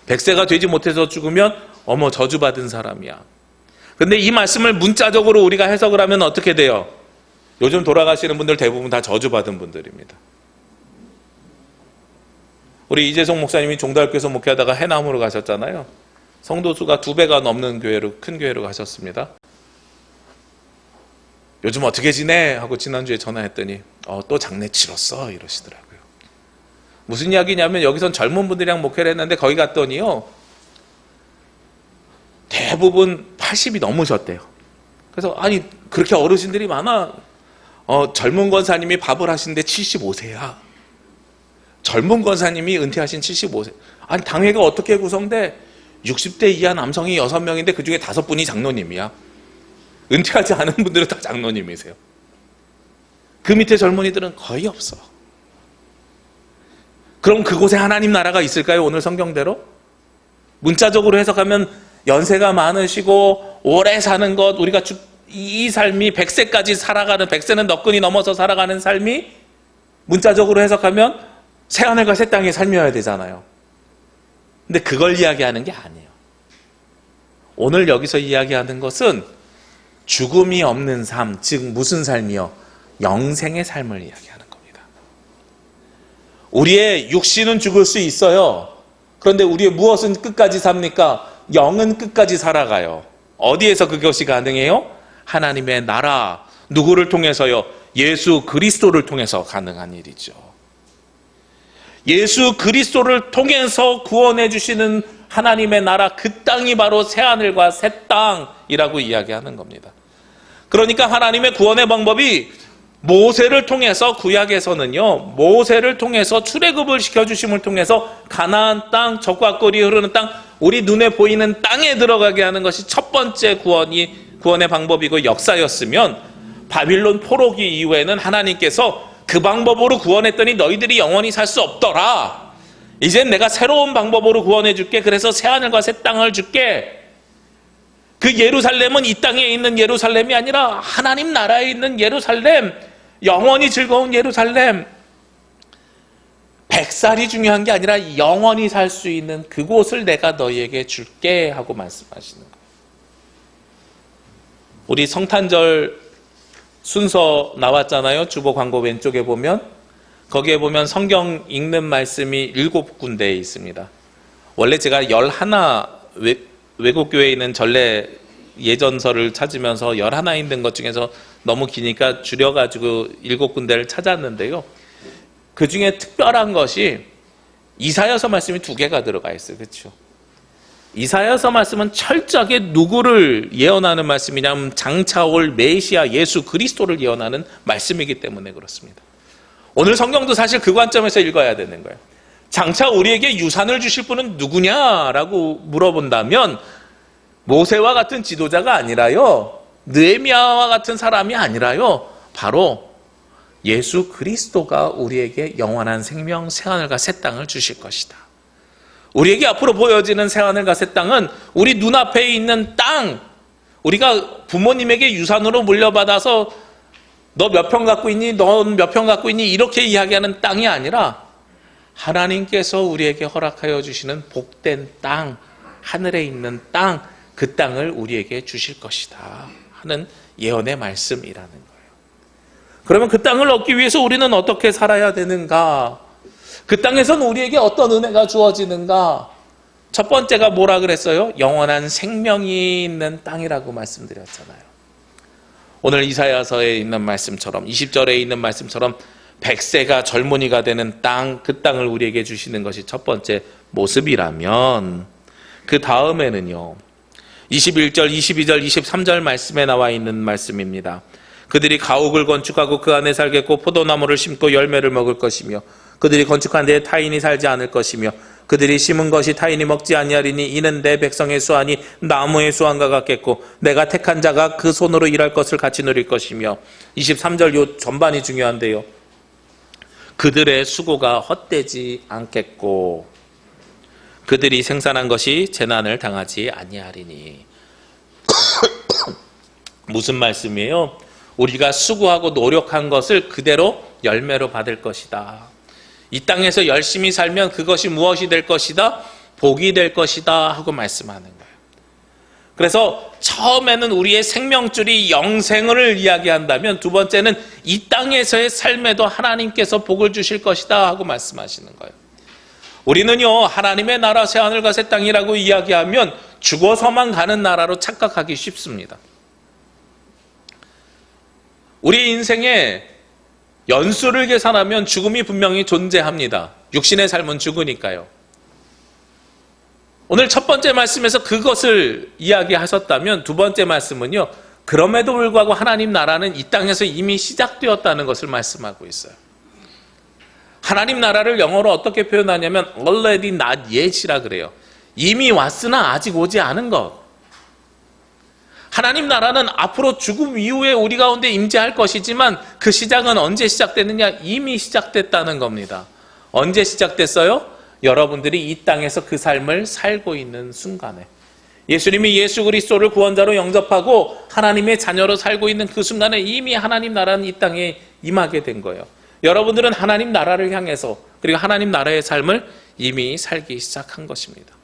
100세가 되지 못해서 죽으면 어머 저주받은 사람이야. 근데 이 말씀을 문자적으로 우리가 해석을 하면 어떻게 돼요? 요즘 돌아가시는 분들 대부분 다 저주받은 분들입니다. 우리 이재성 목사님이 종달교에서 목회하다가 해남으로 가셨잖아요. 성도수가 2배가 넘는 큰 교회로 가셨습니다. 요즘 어떻게 지내? 하고 지난주에 전화했더니 또 장례 치렀어 이러시더라고요. 무슨 이야기냐면 여기선 젊은 분들이랑 목회를 했는데 거기 갔더니요 대부분 80이 넘으셨대요. 그래서 아니 그렇게 어르신들이 많아. 젊은 권사님이 밥을 하시는데 75세야. 젊은 권사님이 은퇴하신 75세. 아니 당회가 어떻게 구성돼? 60대 이하 남성이 6명인데 그중에 5분이 장로님이야. 은퇴하지 않은 분들은 다 장로님이세요. 그 밑에 젊은이들은 거의 없어. 그럼 그곳에 하나님 나라가 있을까요? 오늘 성경대로? 문자적으로 해석하면 연세가 많으시고 오래 사는 것, 우리가 이 삶이 100세까지 살아가는, 100세는 너끈히 넘어서 살아가는 삶이 문자적으로 해석하면 새하늘과 새 땅의 삶이어야 되잖아요. 근데 그걸 이야기하는 게 아니에요. 오늘 여기서 이야기하는 것은 죽음이 없는 삶, 즉 무슨 삶이요? 영생의 삶을 이야기하는 겁니다. 우리의 육신은 죽을 수 있어요. 그런데 우리의 무엇은 끝까지 삽니까? 영은 끝까지 살아가요. 어디에서 그것이 가능해요? 하나님의 나라, 누구를 통해서요? 예수 그리스도를 통해서 가능한 일이죠. 예수 그리스도를 통해서 구원해 주시는 하나님의 나라, 그 땅이 바로 새하늘과 새 땅이라고 이야기하는 겁니다. 그러니까 하나님의 구원의 방법이 모세를 통해서, 구약에서는요 모세를 통해서 출애굽을 시켜주심을 통해서 가나안 땅, 적과 꿀이 흐르는 땅, 우리 눈에 보이는 땅에 들어가게 하는 것이 첫 번째 구원의 방법이고 역사였으면, 바빌론 포로기 이후에는 하나님께서 그 방법으로 구원했더니 너희들이 영원히 살 수 없더라. 이젠 내가 새로운 방법으로 구원해 줄게. 그래서 새하늘과 새 땅을 줄게. 그 예루살렘은 이 땅에 있는 예루살렘이 아니라 하나님 나라에 있는 예루살렘, 영원히 즐거운 예루살렘. 100살이 중요한 게 아니라 영원히 살 수 있는 그곳을 내가 너희에게 줄게 하고 말씀하시는 거예요. 우리 성탄절 순서 나왔잖아요. 주보 광고 왼쪽에 보면, 거기에 보면 성경 읽는 말씀이 7군데에 있습니다. 원래 제가 11 외국교회에 있는 전래 예전서를 찾으면서 11 있는 것 중에서 너무 기니까 줄여가지고 7군데를 찾았는데요. 그 중에 특별한 것이 이사야서 말씀이 2개가 들어가 있어요. 그렇죠? 이사야서 말씀은 철저하게 누구를 예언하는 말씀이냐면 장차 올 메시아 예수 그리스도를 예언하는 말씀이기 때문에 그렇습니다. 오늘 성경도 사실 그 관점에서 읽어야 되는 거예요. 장차 우리에게 유산을 주실 분은 누구냐라고 물어본다면 모세와 같은 지도자가 아니라요, 느헤미야와 같은 사람이 아니라요, 바로 예수 그리스도가 우리에게 영원한 생명, 새하늘과 새 땅을 주실 것이다. 우리에게 앞으로 보여지는 새하늘과 새 땅은 우리 눈앞에 있는 땅, 우리가 부모님에게 유산으로 물려받아서 너 몇 평 갖고 있니? 넌 몇 평 갖고 있니? 이렇게 이야기하는 땅이 아니라 하나님께서 우리에게 허락하여 주시는 복된 땅, 하늘에 있는 땅, 그 땅을 우리에게 주실 것이다 하는 예언의 말씀이라는 거예요. 그러면 그 땅을 얻기 위해서 우리는 어떻게 살아야 되는가? 그 땅에서는 우리에게 어떤 은혜가 주어지는가? 첫 번째가 뭐라 그랬어요? 영원한 생명이 있는 땅이라고 말씀드렸잖아요. 오늘 이사야서에 있는 말씀처럼, 20절에 있는 말씀처럼 100세가 젊은이가 되는 땅, 그 땅을 우리에게 주시는 것이 첫 번째 모습이라면, 그 다음에는요 21절, 22절, 23절 말씀에 나와 있는 말씀입니다. 그들이 가옥을 건축하고 그 안에 살겠고 포도나무를 심고 열매를 먹을 것이며 그들이 건축한 데에 타인이 살지 않을 것이며 그들이 심은 것이 타인이 먹지 아니하리니 이는 내 백성의 수완이 나무의 수완과 같겠고 내가 택한 자가 그 손으로 일할 것을 같이 누릴 것이며 23절 요 전반이 중요한데요. 그들의 수고가 헛되지 않겠고 그들이 생산한 것이 재난을 당하지 아니하리니. 무슨 말씀이에요? 우리가 수고하고 노력한 것을 그대로 열매로 받을 것이다. 이 땅에서 열심히 살면 그것이 무엇이 될 것이다? 복이 될 것이다 하고 말씀하는 거예요. 그래서 처음에는 우리의 생명줄이 영생을 이야기한다면 두 번째는 이 땅에서의 삶에도 하나님께서 복을 주실 것이다 하고 말씀하시는 거예요. 우리는요, 하나님의 나라 새 하늘과 새 땅이라고 이야기하면 죽어서만 가는 나라로 착각하기 쉽습니다. 우리 인생에 연수를 계산하면 죽음이 분명히 존재합니다. 육신의 삶은 죽으니까요. 오늘 첫 번째 말씀에서 그것을 이야기하셨다면 두 번째 말씀은요, 그럼에도 불구하고 하나님 나라는 이 땅에서 이미 시작되었다는 것을 말씀하고 있어요. 하나님 나라를 영어로 어떻게 표현하냐면 already not yet이라 그래요. 이미 왔으나 아직 오지 않은 것. 하나님 나라는 앞으로 죽음 이후에 우리 가운데 임재할 것이지만 그 시작은 언제 시작됐느냐? 이미 시작됐다는 겁니다. 언제 시작됐어요? 여러분들이 이 땅에서 그 삶을 살고 있는 순간에. 예수님이 예수 그리스도를 구원자로 영접하고 하나님의 자녀로 살고 있는 그 순간에 이미 하나님 나라는 이 땅에 임하게 된 거예요. 여러분들은 하나님 나라를 향해서 그리고 하나님 나라의 삶을 이미 살기 시작한 것입니다.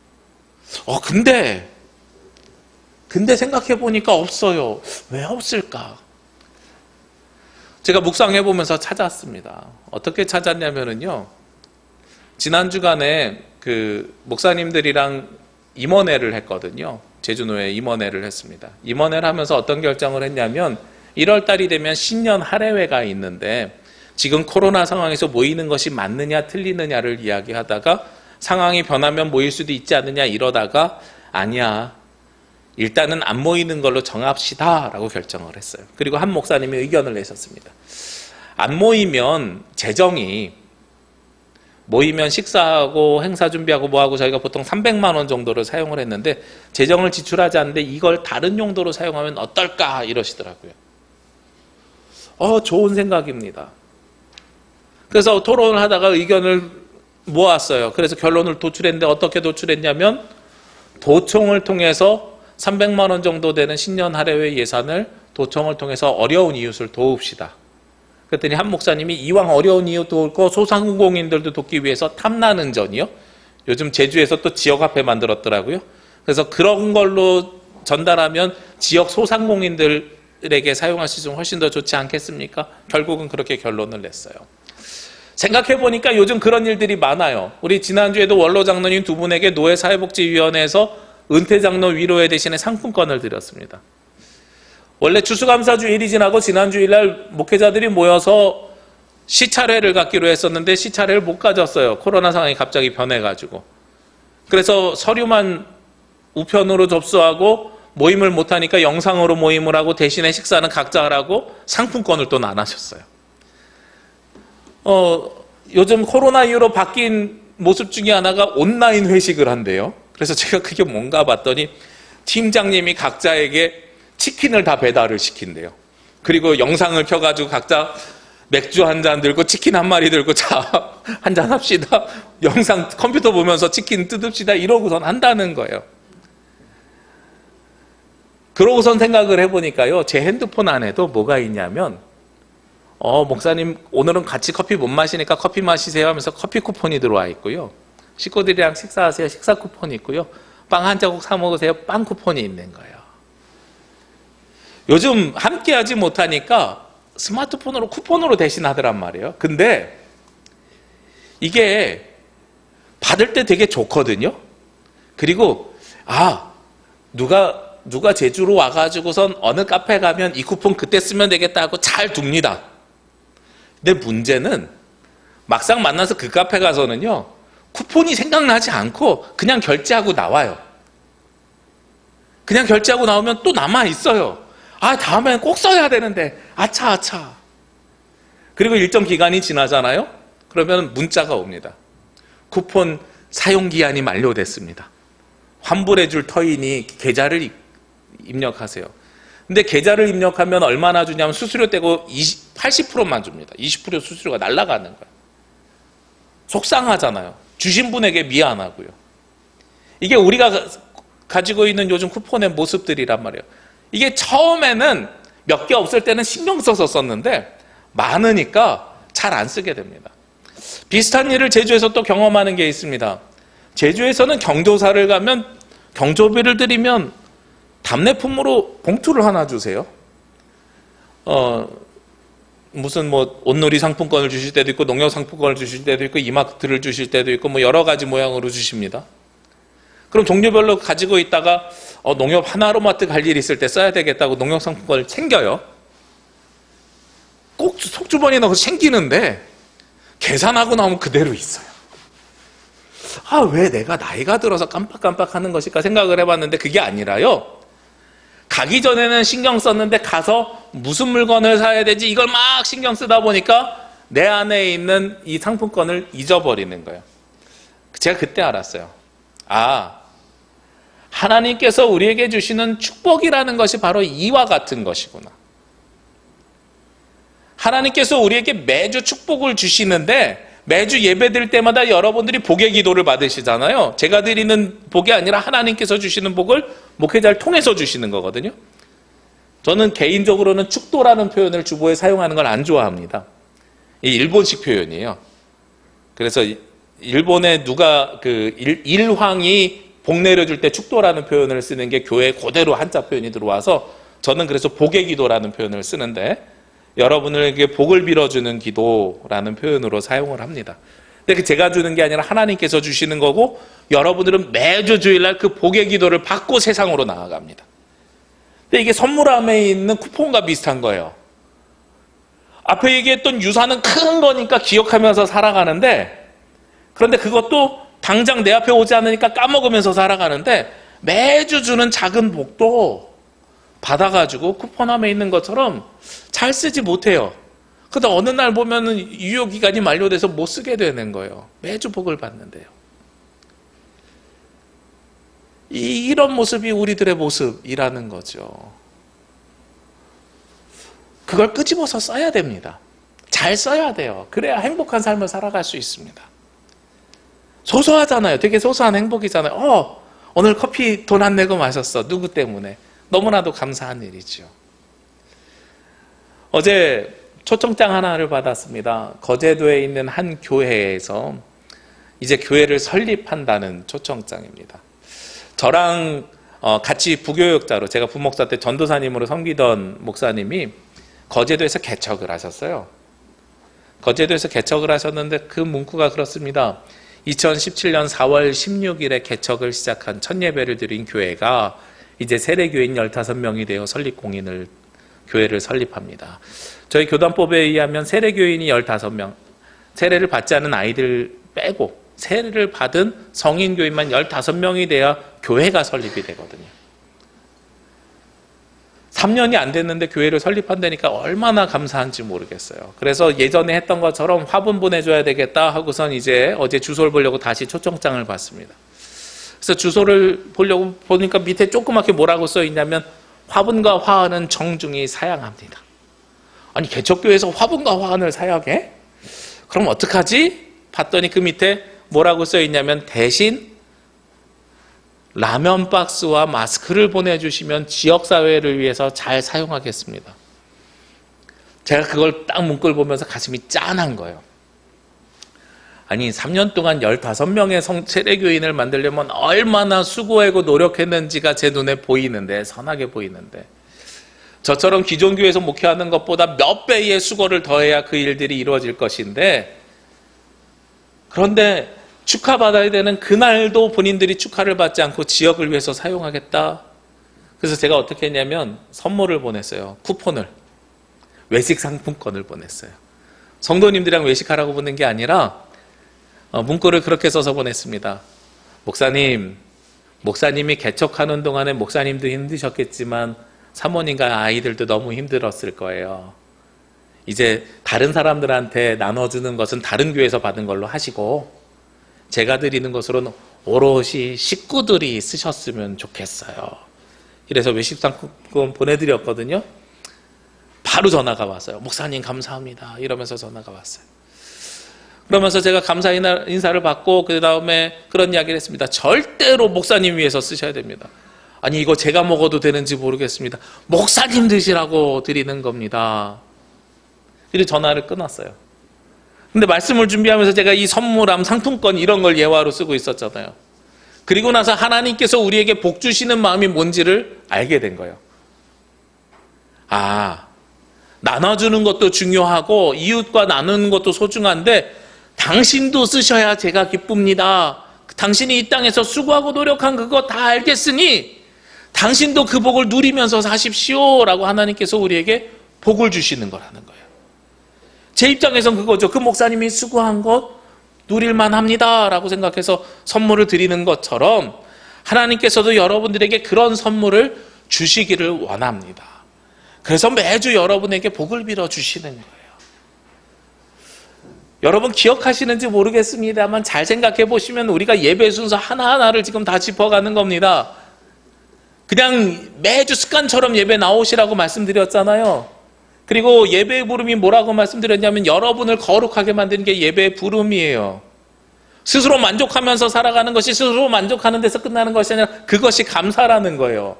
근데 생각해 보니까 없어요. 왜 없을까? 제가 묵상해 보면서 찾았습니다. 어떻게 찾았냐면요. 지난 주간에 그 목사님들이랑 임원회를 했거든요. 제주노에 임원회를 했습니다. 임원회를 하면서 어떤 결정을 했냐면 1월 달이 되면 신년 할애회가 있는데 지금 코로나 상황에서 모이는 것이 맞느냐 틀리느냐를 이야기하다가 상황이 변하면 모일 수도 있지 않느냐 이러다가 아니야. 일단은 안 모이는 걸로 정합시다 라고 결정을 했어요. 그리고 한 목사님이 의견을 내셨습니다. 안 모이면 재정이 모이면 식사하고 행사 준비하고 뭐하고 저희가 보통 300만 원 정도를 사용을 했는데 재정을 지출하지 않는데 이걸 다른 용도로 사용하면 어떨까 이러시더라고요. 좋은 생각입니다. 그래서 토론을 하다가 의견을 모았어요. 그래서 결론을 도출했는데 어떻게 도출했냐면 도청을 통해서 300만 원 정도 되는 신년 할애회 예산을 도청을 통해서 어려운 이웃을 도웁시다. 그랬더니 한 목사님이 이왕 어려운 이웃 돕고 소상공인들도 돕기 위해서 탐나는 전이요. 요즘 제주에서 또 지역화폐 만들었더라고요. 그래서 그런 걸로 전달하면 지역 소상공인들에게 사용할 수 있으면 훨씬 더 좋지 않겠습니까? 결국은 그렇게 결론을 냈어요. 생각해보니까 요즘 그런 일들이 많아요. 우리 지난주에도 원로 장로님 두 분에게 노회사회복지위원회에서 은퇴 장로 위로회 대신에 상품권을 드렸습니다. 원래 추수감사주일이 지나고 지난 주일날 목회자들이 모여서 시차례를 갖기로 했었는데 시차례를 못 가졌어요. 코로나 상황이 갑자기 변해가지고. 그래서 서류만 우편으로 접수하고 모임을 못하니까 영상으로 모임을 하고 대신에 식사는 각자 하라고 상품권을 또 나눠줬어요. 요즘 코로나 이후로 바뀐 모습 중에 하나가 온라인 회식을 한대요. 그래서 제가 그게 뭔가 봤더니 팀장님이 각자에게 치킨을 다 배달을 시킨대요. 그리고 영상을 켜가지고 각자 맥주 한 잔 들고 치킨 한 마리 들고 자 한잔 합시다. 영상 컴퓨터 보면서 치킨 뜯읍시다. 이러고선 한다는 거예요. 그러고선 생각을 해보니까요. 제 핸드폰 안에도 뭐가 있냐면 목사님 오늘은 같이 커피 못 마시니까 커피 마시세요 하면서 커피 쿠폰이 들어와 있고요. 식구들이랑 식사하세요. 식사 쿠폰이 있고요. 빵 한 자국 사 먹으세요. 빵 쿠폰이 있는 거예요. 요즘 함께하지 못하니까 스마트폰으로 쿠폰으로 대신하더란 말이에요. 근데 이게 받을 때 되게 좋거든요. 그리고 누가 제주로 와가지고선 어느 카페 가면 이 쿠폰 그때 쓰면 되겠다 하고 잘 둡니다. 근데 문제는 막상 만나서 그 카페 가서는요. 쿠폰이 생각나지 않고 그냥 결제하고 나와요. 그냥 결제하고 나오면 또 남아있어요. 다음엔 꼭 써야 되는데 아차. 그리고 일정 기간이 지나잖아요. 그러면 문자가 옵니다. 쿠폰 사용기한이 만료됐습니다. 환불해줄 터이니 계좌를 입력하세요. 근데 계좌를 입력하면 얼마나 주냐면 수수료 떼고 80%만 줍니다. 20% 수수료가 날아가는 거예요. 속상하잖아요. 주신 분에게 미안하고요. 이게 우리가 가지고 있는 요즘 쿠폰의 모습들이란 말이에요. 이게 처음에는 몇 개 없을 때는 신경 써서 썼는데 많으니까 잘 안 쓰게 됩니다. 비슷한 일을 제주에서 또 경험하는 게 있습니다. 제주에서는 경조사를 가면 경조비를 드리면 답례품으로 봉투를 하나 주세요. 무슨 뭐 온놀이 상품권을 주실 때도 있고 농협 상품권을 주실 때도 있고 이마트를 주실 때도 있고 뭐 여러 가지 모양으로 주십니다. 그럼 종류별로 가지고 있다가 농협 하나로마트 갈 일 있을 때 써야 되겠다고 농협 상품권을 챙겨요. 꼭 속주머니에 넣어서 챙기는데 계산하고 나오면 그대로 있어요. 왜 내가 나이가 들어서 깜빡깜빡하는 것일까 생각을 해봤는데 그게 아니라요. 가기 전에는 신경 썼는데 가서 무슨 물건을 사야 되지 이걸 막 신경 쓰다 보니까 내 안에 있는 이 상품권을 잊어버리는 거예요. 제가 그때 알았어요. 하나님께서 우리에게 주시는 축복이라는 것이 바로 이와 같은 것이구나. 하나님께서 우리에게 매주 축복을 주시는데 매주 예배 드릴 때마다 여러분들이 복의 기도를 받으시잖아요. 제가 드리는 복이 아니라 하나님께서 주시는 복을 목회자를 통해서 주시는 거거든요. 저는 개인적으로는 축도라는 표현을 주보에 사용하는 걸 안 좋아합니다. 이 일본식 표현이에요. 그래서 일본에 누가 일황이 복 내려줄 때 축도라는 표현을 쓰는 게 교회에 그대로 한자 표현이 들어와서 저는 그래서 복의 기도라는 표현을 쓰는데 여러분에게 복을 빌어주는 기도라는 표현으로 사용을 합니다. 근데 제가 주는 게 아니라 하나님께서 주시는 거고 여러분들은 매주 주일날 그 복의 기도를 받고 세상으로 나아갑니다. 근데 이게 선물함에 있는 쿠폰과 비슷한 거예요. 앞에 얘기했던 유산은 큰 거니까 기억하면서 살아가는데 그런데 그것도 당장 내 앞에 오지 않으니까 까먹으면서 살아가는데 매주 주는 작은 복도 받아가지고 쿠폰함에 있는 것처럼 잘 쓰지 못해요. 그러다 어느 날 보면은 유효기간이 만료돼서 못 쓰게 되는 거예요. 매주 복을 받는데요. 이런 모습이 우리들의 모습이라는 거죠. 그걸 끄집어서 써야 됩니다. 잘 써야 돼요. 그래야 행복한 삶을 살아갈 수 있습니다. 소소하잖아요. 되게 소소한 행복이잖아요. 오늘 커피 돈 안 내고 마셨어. 누구 때문에? 너무나도 감사한 일이죠. 어제 초청장 하나를 받았습니다. 거제도에 있는 한 교회에서 이제 교회를 설립한다는 초청장입니다. 저랑 같이 부교역자로 제가 부목사 때 전도사님으로 섬기던 목사님이 거제도에서 개척을 하셨어요. 거제도에서 개척을 하셨는데 그 문구가 그렇습니다. 2017년 4월 16일에 개척을 시작한 첫 예배를 드린 교회가 이제 세례교인 15명이 되어 설립공인을 교회를 설립합니다. 저희 교단법에 의하면 세례교인이 15명, 세례를 받지 않은 아이들 빼고 세례를 받은 성인교인만 15명이 돼야 교회가 설립이 되거든요. 3년이 안 됐는데 교회를 설립한다니까 얼마나 감사한지 모르겠어요. 그래서 예전에 했던 것처럼 화분 보내줘야 되겠다 하고선 이제 어제 주소를 보려고 다시 초청장을 받습니다. 그래서 주소를 보려고 보니까 밑에 조그맣게 뭐라고 써 있냐면 화분과 화환은 정중히 사양합니다. 아니 개척교회에서 화분과 화환을 사양해? 그럼 어떡하지? 봤더니 그 밑에 뭐라고 써 있냐면 대신 라면 박스와 마스크를 보내주시면 지역사회를 위해서 잘 사용하겠습니다. 제가 그걸 딱 문구를 보면서 가슴이 짠한 거예요. 아니 3년 동안 15명의 세례교인을 만들려면 얼마나 수고하고 노력했는지가 제 눈에 보이는데 선하게 보이는데 저처럼 기존 교회에서 목회하는 것보다 몇 배의 수고를 더해야 그 일들이 이루어질 것인데 그런데 축하받아야 되는 그날도 본인들이 축하를 받지 않고 지역을 위해서 사용하겠다. 그래서 제가 어떻게 했냐면 선물을 보냈어요. 쿠폰을. 외식 상품권을 보냈어요. 성도님들이랑 외식하라고 보낸 게 아니라 문구를 그렇게 써서 보냈습니다. 목사님이 개척하는 동안에 목사님도 힘드셨겠지만 사모님과 아이들도 너무 힘들었을 거예요. 이제 다른 사람들한테 나눠주는 것은 다른 교회에서 받은 걸로 하시고 제가 드리는 것으로는 오롯이 식구들이 쓰셨으면 좋겠어요. 이래서 외식상품 보내드렸거든요. 바로 전화가 왔어요. 목사님 감사합니다. 이러면서 전화가 왔어요. 그러면서 제가 감사 인사를 받고 그 다음에 그런 이야기를 했습니다. 절대로 목사님 위해서 쓰셔야 됩니다. 아니 이거 제가 먹어도 되는지 모르겠습니다. 목사님 드시라고 드리는 겁니다. 그리고 전화를 끊었어요. 근데 말씀을 준비하면서 제가 이 선물함, 상품권 이런 걸 예화로 쓰고 있었잖아요. 그리고 나서 하나님께서 우리에게 복 주시는 마음이 뭔지를 알게 된 거예요. 아, 나눠주는 것도 중요하고 이웃과 나누는 것도 소중한데 당신도 쓰셔야 제가 기쁩니다. 당신이 이 땅에서 수고하고 노력한 그거 다 알겠으니 당신도 그 복을 누리면서 사십시오 라고 하나님께서 우리에게 복을 주시는 거라는 거예요. 제 입장에선 그거죠. 그 목사님이 수고한 것 누릴만 합니다 라고 생각해서 선물을 드리는 것처럼 하나님께서도 여러분들에게 그런 선물을 주시기를 원합니다. 그래서 매주 여러분에게 복을 빌어 주시는 거예요. 여러분 기억하시는지 모르겠습니다만 잘 생각해 보시면 우리가 예배 순서 하나하나를 지금 다 짚어가는 겁니다. 그냥 매주 습관처럼 예배 나오시라고 말씀드렸잖아요. 그리고 예배의 부름이 뭐라고 말씀드렸냐면 여러분을 거룩하게 만드는 게 예배의 부름이에요. 스스로 만족하면서 살아가는 것이 스스로 만족하는 데서 끝나는 것이 아니라 그것이 감사라는 거예요.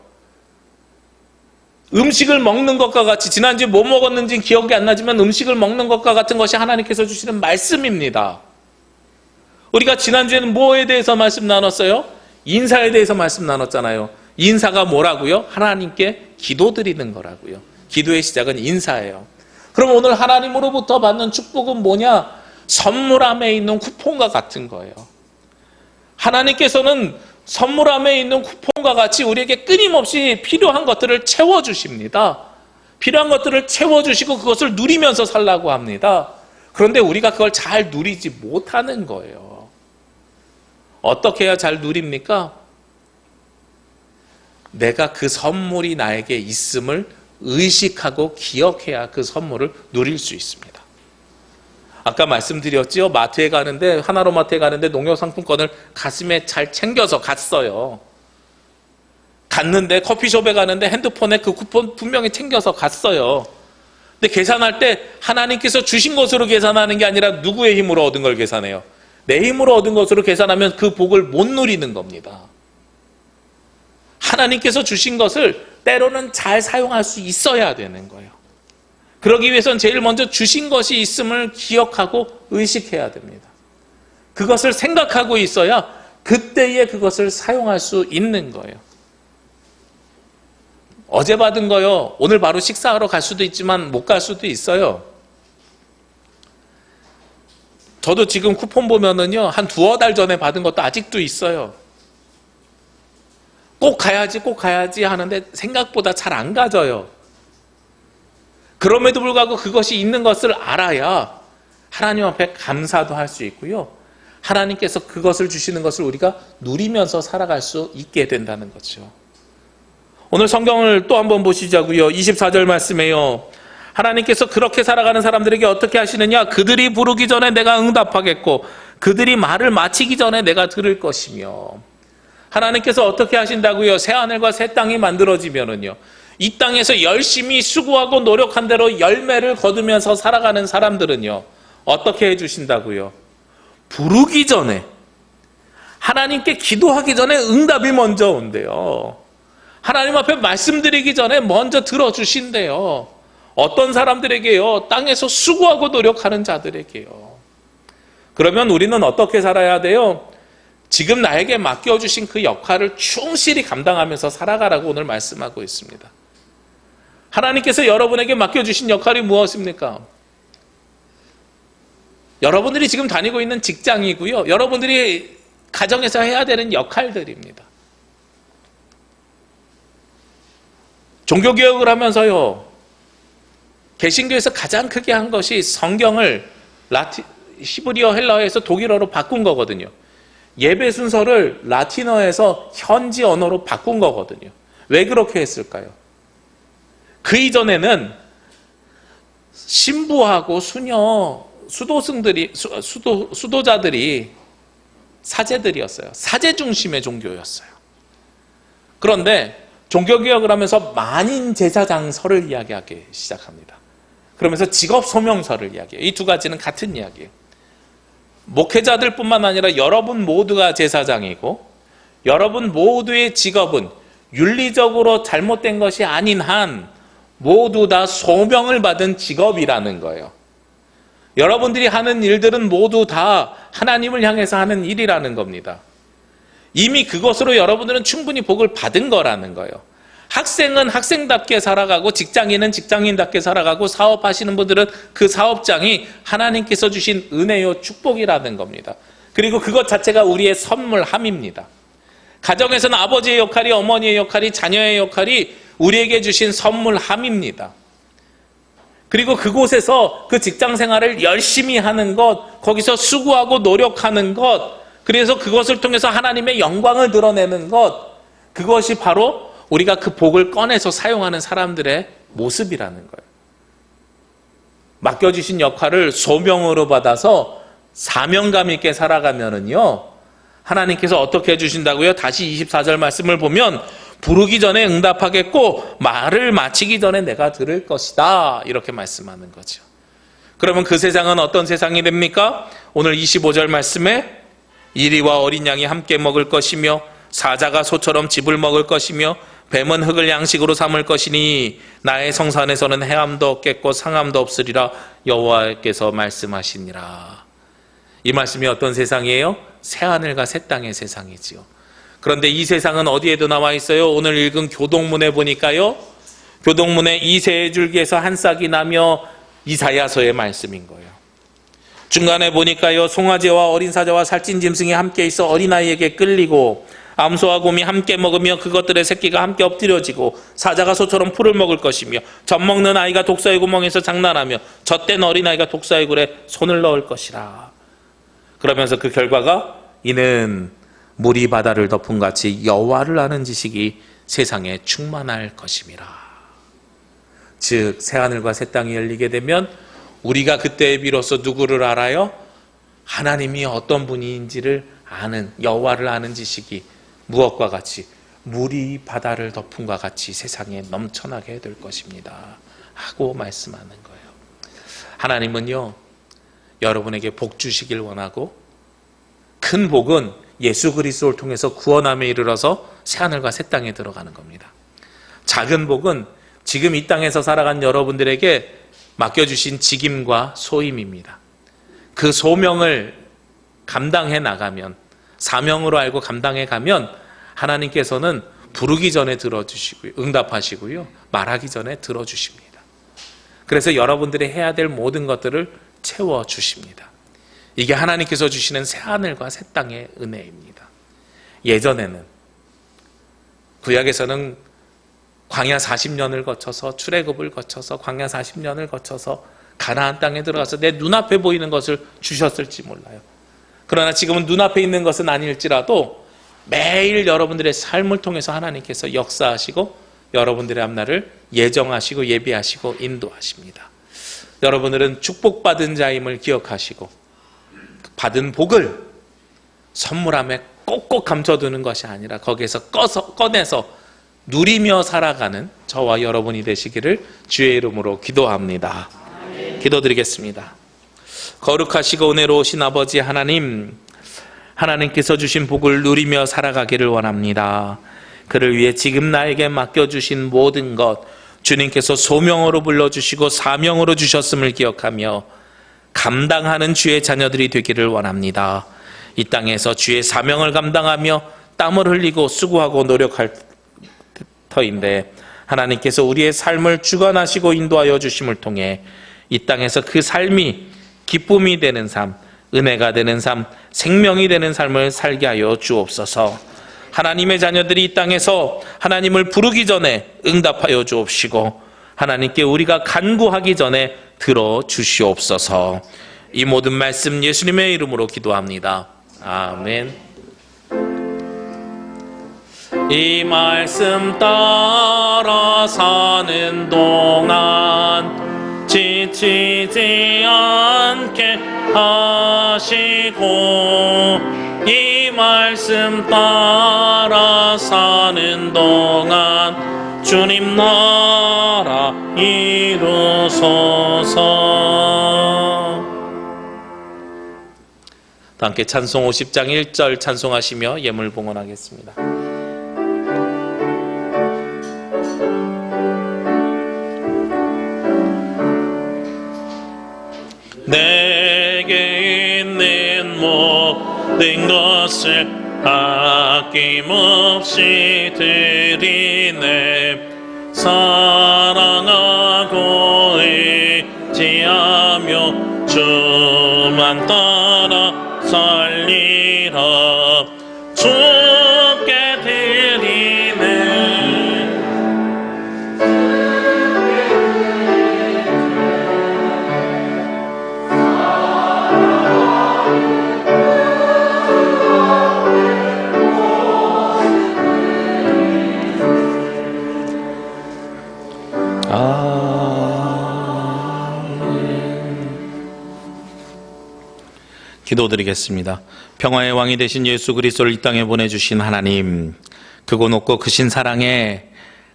음식을 먹는 것과 같이 지난주에 뭐 먹었는지 기억이 안 나지만 음식을 먹는 것과 같은 것이 하나님께서 주시는 말씀입니다. 우리가 지난주에는 뭐에 대해서 말씀 나눴어요? 인사에 대해서 말씀 나눴잖아요. 인사가 뭐라고요? 하나님께 기도드리는 거라고요. 기도의 시작은 인사예요. 그럼 오늘 하나님으로부터 받는 축복은 뭐냐? 선물함에 있는 쿠폰과 같은 거예요. 하나님께서는 선물함에 있는 쿠폰과 같이 우리에게 끊임없이 필요한 것들을 채워주십니다. 필요한 것들을 채워주시고 그것을 누리면서 살라고 합니다. 그런데 우리가 그걸 잘 누리지 못하는 거예요. 어떻게 해야 잘 누립니까? 내가 그 선물이 나에게 있음을 의식하고 기억해야 그 선물을 누릴 수 있습니다. 아까 말씀드렸죠. 마트에 가는데 하나로마트에 가는데 농협상품권을 가슴에 잘 챙겨서 갔어요. 갔는데 커피숍에 가는데 핸드폰에 그 쿠폰 분명히 챙겨서 갔어요. 근데 계산할 때 하나님께서 주신 것으로 계산하는 게 아니라 누구의 힘으로 얻은 걸 계산해요? 내 힘으로 얻은 것으로 계산하면 그 복을 못 누리는 겁니다. 하나님께서 주신 것을 때로는 잘 사용할 수 있어야 되는 거예요. 그러기 위해서는 제일 먼저 주신 것이 있음을 기억하고 의식해야 됩니다. 그것을 생각하고 있어야 그때에 그것을 사용할 수 있는 거예요. 어제 받은 거요. 오늘 바로 식사하러 갈 수도 있지만 못 갈 수도 있어요. 저도 지금 쿠폰 보면은요, 한 두어 달 전에 받은 것도 아직도 있어요. 꼭 가야지 하는데 생각보다 잘 안 가져요. 그럼에도 불구하고 그것이 있는 것을 알아야 하나님 앞에 감사도 할 수 있고요. 하나님께서 그것을 주시는 것을 우리가 누리면서 살아갈 수 있게 된다는 거죠. 오늘 성경을 또 한번 보시자고요. 24절 말씀에요. 하나님께서 그렇게 살아가는 사람들에게 어떻게 하시느냐? 그들이 부르기 전에 내가 응답하겠고 그들이 말을 마치기 전에 내가 들을 것이며. 하나님께서 어떻게 하신다고요? 새하늘과 새 땅이 만들어지면은요, 이 땅에서 열심히 수고하고 노력한 대로 열매를 거두면서 살아가는 사람들은요, 어떻게 해주신다고요? 부르기 전에, 하나님께 기도하기 전에 응답이 먼저 온대요. 하나님 앞에 말씀드리기 전에 먼저 들어주신대요. 어떤 사람들에게요? 땅에서 수고하고 노력하는 자들에게요. 그러면 우리는 어떻게 살아야 돼요? 지금 나에게 맡겨주신 그 역할을 충실히 감당하면서 살아가라고 오늘 말씀하고 있습니다. 하나님께서 여러분에게 맡겨주신 역할이 무엇입니까? 여러분들이 지금 다니고 있는 직장이고요. 여러분들이 가정에서 해야 되는 역할들입니다. 종교개혁을 하면서요, 개신교에서 가장 크게 한 것이 성경을 히브리어 헬라어에서 독일어로 바꾼 거거든요. 예배 순서를 라틴어에서 현지 언어로 바꾼 거거든요. 왜 그렇게 했을까요? 그 이전에는 신부하고 수녀, 수도자들이 사제들이었어요. 사제 중심의 종교였어요. 그런데 종교개혁을 하면서 만인 제사장설을 이야기하기 시작합니다. 그러면서 직업 소명서를 이야기해요. 이 두 가지는 같은 이야기예요. 목회자들뿐만 아니라 여러분 모두가 제사장이고 여러분 모두의 직업은 윤리적으로 잘못된 것이 아닌 한 모두 다 소명을 받은 직업이라는 거예요. 여러분들이 하는 일들은 모두 다 하나님을 향해서 하는 일이라는 겁니다. 이미 그것으로 여러분들은 충분히 복을 받은 거라는 거예요. 학생은 학생답게 살아가고 직장인은 직장인답게 살아가고 사업하시는 분들은 그 사업장이 하나님께서 주신 은혜요 축복이라는 겁니다. 그리고 그것 자체가 우리의 선물함입니다. 가정에서는 아버지의 역할이, 어머니의 역할이, 자녀의 역할이 우리에게 주신 선물함입니다. 그리고 그곳에서 그 직장 생활을 열심히 하는 것, 거기서 수고하고 노력하는 것, 그래서 그것을 통해서 하나님의 영광을 드러내는 것, 그것이 바로 우리가 그 복을 꺼내서 사용하는 사람들의 모습이라는 거예요. 맡겨주신 역할을 소명으로 받아서 사명감 있게 살아가면은요, 하나님께서 어떻게 해주신다고요? 다시 24절 말씀을 보면 부르기 전에 응답하겠고 말을 마치기 전에 내가 들을 것이다, 이렇게 말씀하는 거죠. 그러면 그 세상은 어떤 세상이 됩니까? 오늘 25절 말씀에 이리와 어린 양이 함께 먹을 것이며 사자가 소처럼 짚을 먹을 것이며 뱀은 흙을 양식으로 삼을 것이니 나의 성산에서는 해함도 없겠고 상함도 없으리라 여호와께서 말씀하시니라. 이 말씀이 어떤 세상이에요? 새하늘과 새 땅의 세상이지요. 그런데 이 세상은 어디에도 나와 있어요? 오늘 읽은 교동문에 보니까요, 교동문에 이새의 줄기에서 한 싹이 나며 이사야서의 말씀인 거예요. 중간에 보니까요, 송아지와 어린 사자와 살찐 짐승이 함께 있어 어린아이에게 끌리고 암소와 곰이 함께 먹으며 그것들의 새끼가 함께 엎드려지고 사자가 소처럼 풀을 먹을 것이며 젖 먹는 아이가 독사의 구멍에서 장난하며 젖된 어린아이가 독사의 굴에 손을 넣을 것이라. 그러면서 그 결과가 이는 물이 바다를 덮은 같이 여호와를 아는 지식이 세상에 충만할 것임이라. 즉 새하늘과 새 땅이 열리게 되면 우리가 그때 비로소 누구를 알아요? 하나님이 어떤 분인지를 아는, 여호와를 아는 지식이 무엇과 같이 물이 바다를 덮음과 같이 세상에 넘쳐나게 될 것입니다 하고 말씀하는 거예요. 하나님은요, 여러분에게 복 주시길 원하고, 큰 복은 예수 그리스도를 통해서 구원함에 이르러서 새하늘과 새 땅에 들어가는 겁니다. 작은 복은 지금 이 땅에서 살아간 여러분들에게 맡겨주신 직임과 소임입니다. 그 소명을 감당해 나가면, 사명으로 알고 감당해 가면 하나님께서는 부르기 전에 들어주시고요, 응답하시고요, 말하기 전에 들어주십니다. 그래서 여러분들이 해야 될 모든 것들을 채워주십니다. 이게 하나님께서 주시는 새하늘과 새 땅의 은혜입니다. 예전에는, 구약에서는 광야 40년을 거쳐서, 출애굽을 거쳐서 광야 40년을 거쳐서 가나안 땅에 들어가서 내 눈앞에 보이는 것을 주셨을지 몰라요. 그러나 지금은 눈앞에 있는 것은 아닐지라도 매일 여러분들의 삶을 통해서 하나님께서 역사하시고 여러분들의 앞날을 예정하시고 예비하시고 인도하십니다. 여러분들은 축복받은 자임을 기억하시고 받은 복을 선물함에 꼭꼭 감춰두는 것이 아니라 거기에서 꺼내서 누리며 살아가는 저와 여러분이 되시기를 주의 이름으로 기도합니다. 기도드리겠습니다. 거룩하시고 은혜로우신 아버지 하나님, 하나님께서 주신 복을 누리며 살아가기를 원합니다. 그를 위해 지금 나에게 맡겨주신 모든 것, 주님께서 소명으로 불러주시고 사명으로 주셨음을 기억하며 감당하는 주의 자녀들이 되기를 원합니다. 이 땅에서 주의 사명을 감당하며 땀을 흘리고 수고하고 노력할 터인데 하나님께서 우리의 삶을 주관하시고 인도하여 주심을 통해 이 땅에서 그 삶이 기쁨이 되는 삶, 은혜가 되는 삶, 생명이 되는 삶을 살게 하여 주옵소서. 하나님의 자녀들이 이 땅에서 하나님을 부르기 전에 응답하여 주옵시고 하나님께 우리가 간구하기 전에 들어주시옵소서. 이 모든 말씀 예수님의 이름으로 기도합니다. 아멘. 이 말씀 따라 사는 동안 지치지 않게 하시고 이
말씀 따라 사는 동안 주님 나라 이루소서.
함께 찬송 50장 1절 찬송하시며 예물 봉헌하겠습니다.
내게 있는 모든 것을 아낌없이 드리네. 사랑하고 의지하며 주만 따라 살리라. 주께 드리네.
기도드리겠습니다. 평화의 왕이 되신 예수 그리스도를 이 땅에 보내주신 하나님, 크고 높고 크신 사랑에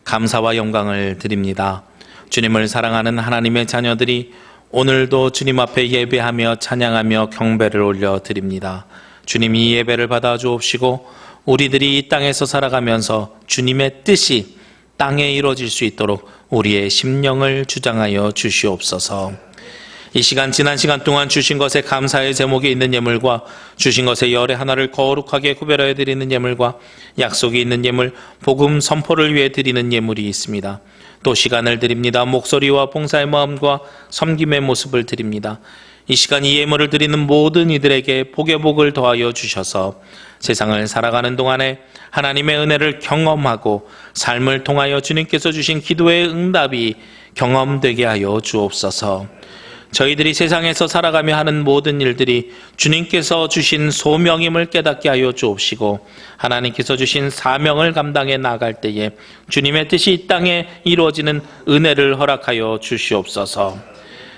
감사와 영광을 드립니다. 주님을 사랑하는 하나님의 자녀들이 오늘도 주님 앞에 예배하며 찬양하며 경배를 올려드립니다. 주님이 이 예배를 받아 주옵시고 우리들이 이 땅에서 살아가면서 주님의 뜻이 땅에 이루어질 수 있도록 우리의 심령을 주장하여 주시옵소서. 이 시간, 지난 시간 동안 주신 것에 감사의 제목이 있는 예물과 주신 것의 열의 하나를 거룩하게 구별하여 드리는 예물과 약속이 있는 예물, 복음 선포를 위해 드리는 예물이 있습니다. 또 시간을 드립니다. 목소리와 봉사의 마음과 섬김의 모습을 드립니다. 이 시간 이 예물을 드리는 모든 이들에게 복의 복을 더하여 주셔서 세상을 살아가는 동안에 하나님의 은혜를 경험하고 삶을 통하여 주님께서 주신 기도의 응답이 경험되게 하여 주옵소서. 저희들이 세상에서 살아가며 하는 모든 일들이 주님께서 주신 소명임을 깨닫게 하여 주옵시고 하나님께서 주신 사명을 감당해 나갈 때에 주님의 뜻이 이 땅에 이루어지는 은혜를 허락하여 주시옵소서.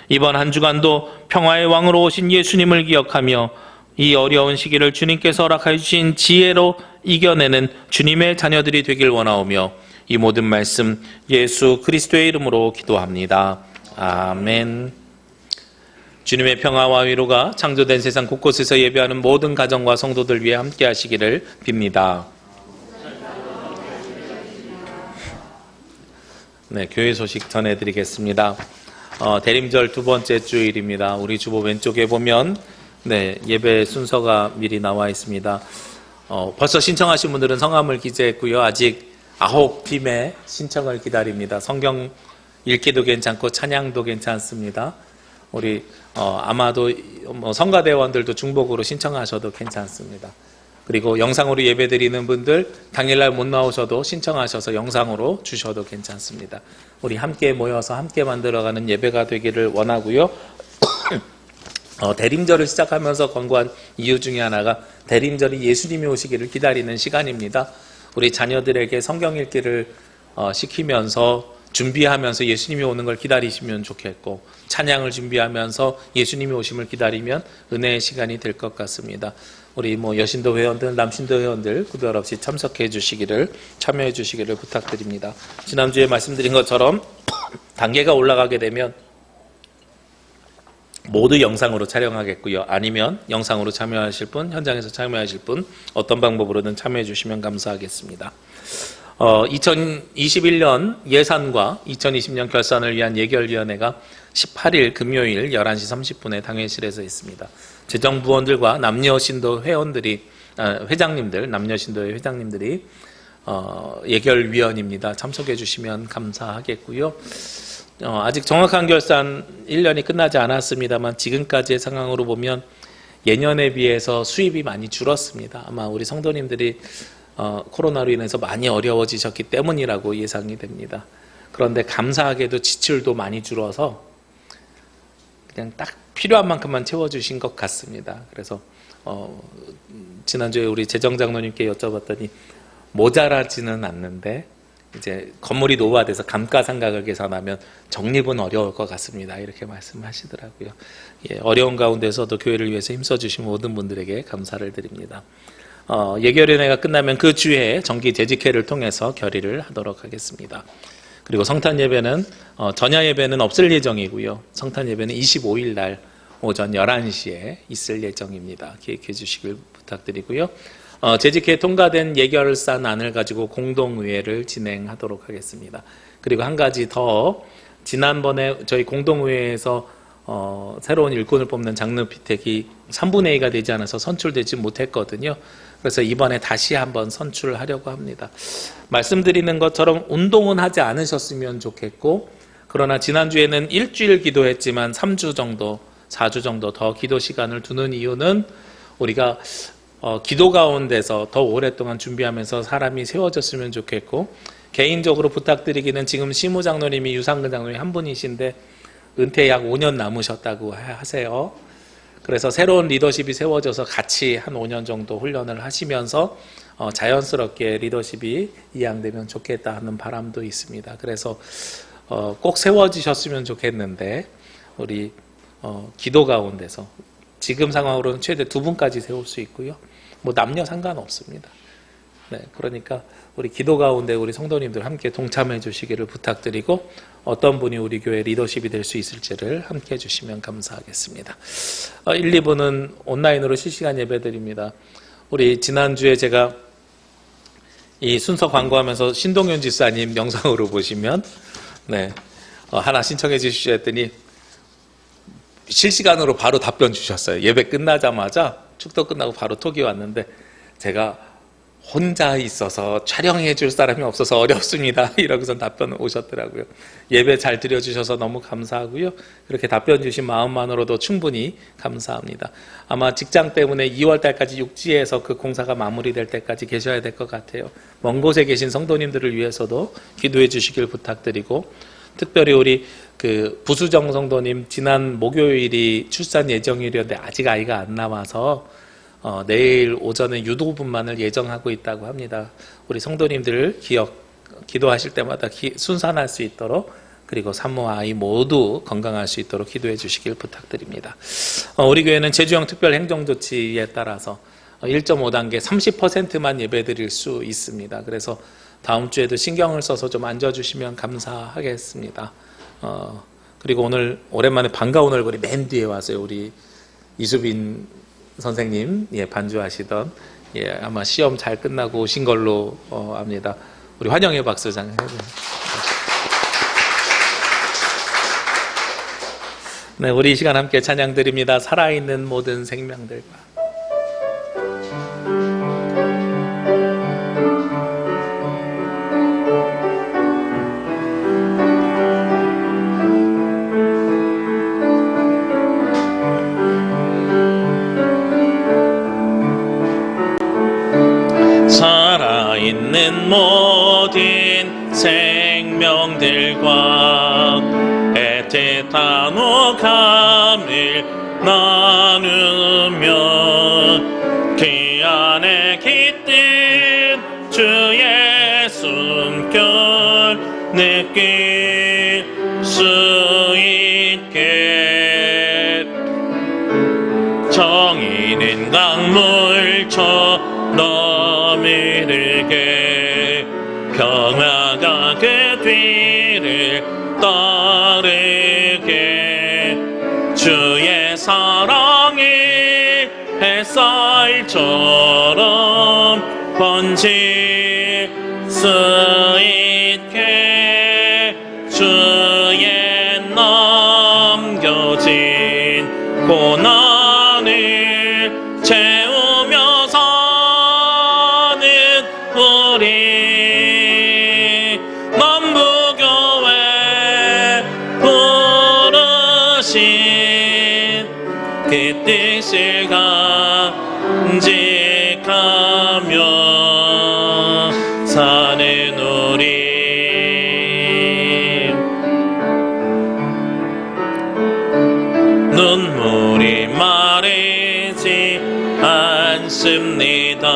이번 한 주간도 평화의 왕으로 오신 예수님을 기억하며 이 어려운 시기를 주님께서 허락하여 주신 지혜로 이겨내는 주님의 자녀들이 되길 원하오며 이 모든 말씀 예수 그리스도의 이름으로 기도합니다. 아멘. 주님의 평화와 위로가 창조된 세상 곳곳에서 예배하는 모든 가정과 성도들 위해 함께 하시기를 빕니다. 네, 교회 소식 전해드리겠습니다. 대림절 두 번째 주일입니다. 우리 주보 왼쪽에 보면 예배 순서가 미리 나와 있습니다. 벌써 신청하신 분들은 성함을 기재했고요. 아직 9팀의 신청을 기다립니다. 성경 읽기도 괜찮고 찬양도 괜찮습니다. 우리 아마도 성가대원들도 중복으로 신청하셔도 괜찮습니다. 그리고 영상으로 예배드리는 분들 당일날 못 나오셔도 신청하셔서 영상으로 주셔도 괜찮습니다. 우리 함께 모여서 함께 만들어가는 예배가 되기를 원하고요. 대림절을 시작하면서 권고한 이유 중에 하나가 대림절이 예수님이 오시기를 기다리는 시간입니다. 우리 자녀들에게 성경 읽기를 시키면서 준비하면서 예수님이 오는 걸 기다리시면 좋겠고 찬양을 준비하면서 예수님이 오심을 기다리면 은혜의 시간이 될 것 같습니다. 우리 여신도 회원들, 남신도 회원들 구별 없이 참석해 주시기를, 참여해 주시기를 부탁드립니다. 지난주에 말씀드린 것처럼 단계가 올라가게 되면 모두 영상으로 촬영하겠고요. 아니면 영상으로 참여하실 분, 현장에서 참여하실 분 어떤 방법으로든 참여해 주시면 감사하겠습니다. 2021년 예산과 2020년 결산을 위한 예결위원회가 18일 금요일 11시 30분에 당회실에서 있습니다. 재정부원들과 남녀신도 회원들이, 회장님들, 남녀신도의 회장님들이 예결위원입니다. 참석해 주시면 감사하겠고요. 아직 정확한 결산 1년이 끝나지 않았습니다만 지금까지의 상황으로 보면 예년에 비해서 수입이 많이 줄었습니다. 아마 우리 성도님들이 코로나로 인해서 많이 어려워지셨기 때문이라고 예상이 됩니다. 그런데 감사하게도 지출도 많이 줄어서 그냥 딱 필요한 만큼만 채워주신 것 같습니다. 그래서 지난주에 우리 재정장로님께 여쭤봤더니 모자라지는 않는데 이제 건물이 노후화돼서 감가상각을 계산하면 적립은 어려울 것 같습니다. 이렇게 말씀하시더라고요. 어려운 가운데서도 교회를 위해서 힘써주신 모든 분들에게 감사를 드립니다. 예결위원회가 끝나면 그 주에 정기 재직회를 통해서 결의를 하도록 하겠습니다. 그리고 성탄 예배는 전야 예배는 없을 예정이고요. 성탄 예배는 25일 날 오전 11시에 있을 예정입니다. 기획해 주시길 부탁드리고요. 재직회 통과된 예결산안을 가지고 공동의회를 진행하도록 하겠습니다. 그리고 한 가지 더, 지난번에 저희 공동의회에서 새로운 일꾼을 뽑는 장르피택이 3분의 2가 되지 않아서 선출되지 못했거든요. 그래서 이번에 다시 한번 선출을 하려고 합니다. 말씀드리는 것처럼 운동은 하지 않으셨으면 좋겠고, 그러나 지난주에는 일주일 기도했지만 3주 정도, 4주 정도 더 기도 시간을 두는 이유는 우리가 기도 가운데서 더 오랫동안 준비하면서 사람이 세워졌으면 좋겠고, 개인적으로 부탁드리기는 지금 시무장로님이 유상근 장로님 한 분이신데 은퇴 약 5년 남으셨다고 하세요. 그래서 새로운 리더십이 세워져서 같이 한 5년 정도 훈련을 하시면서 자연스럽게 리더십이 이양되면 좋겠다 하는 바람도 있습니다. 그래서 꼭 세워지셨으면 좋겠는데 우리 기도 가운데서 지금 상황으로는 최대 2분까지 세울 수 있고요. 뭐 남녀 상관없습니다. 네, 그러니까 우리 기도 가운데 우리 성도님들 함께 동참해 주시기를 부탁드리고, 어떤 분이 우리 교회 리더십이 될 수 있을지를 함께 해주시면 감사하겠습니다. 1, 2부는 온라인으로 실시간 예배드립니다. 우리 지난주에 제가 이 순서 광고하면서 신동현 지사님 영상으로 보시면 하나 신청해 주시죠 했더니 실시간으로 바로 답변 주셨어요. 예배 끝나자마자 축도 끝나고 바로 톡이 왔는데, 제가 혼자 있어서 촬영해 줄 사람이 없어서 어렵습니다. 이러고선 답변 오셨더라고요. 예배 잘 드려주셔서 너무 감사하고요. 그렇게 답변 주신 마음만으로도 충분히 감사합니다. 아마 직장 때문에 2월 달까지 육지에서 그 공사가 마무리될 때까지 계셔야 될 것 같아요. 먼 곳에 계신 성도님들을 위해서도 기도해 주시길 부탁드리고, 특별히 우리 부수정 성도님 지난 목요일이 출산 예정일이었는데 아직 아이가 안 나와서 내일 오전에 유도분만을 예정하고 있다고 합니다. 우리 성도님들 기도하실 때마다 순산할 수 있도록, 그리고 산모 아이 모두 건강할 수 있도록 기도해 주시길 부탁드립니다. 우리 교회는 제주형 특별 행정조치에 따라서 1.5단계 30%만 예배드릴 수 있습니다. 그래서 다음 주에도 신경을 써서 좀 앉아주시면 감사하겠습니다. 그리고 오늘 오랜만에 반가운 얼굴이 맨 뒤에 왔어요. 우리 이수빈 선생님 반주하시던 아마 시험 잘 끝나고 오신 걸로 압니다. 우리 환영의 박수 장. 네, 우리 이 시간 함께 찬양 드립니다. 살아있는 모든 생명들과.
살아있는 모든 생명들과 애틋한 오감을 나누며 그 안에 깃든 주의 숨결 느낄 수 있게, 정의는 강물처럼 이르게 평화가 그 뒤를 따르게, 주의 사랑이 햇살처럼 번질 수 있게, 주의 남겨진 고난을 채우며 사는 우리 남부교회 부르신 그 뜻을 간직하며 사는 우리. 눈물이 마르지 않습니다.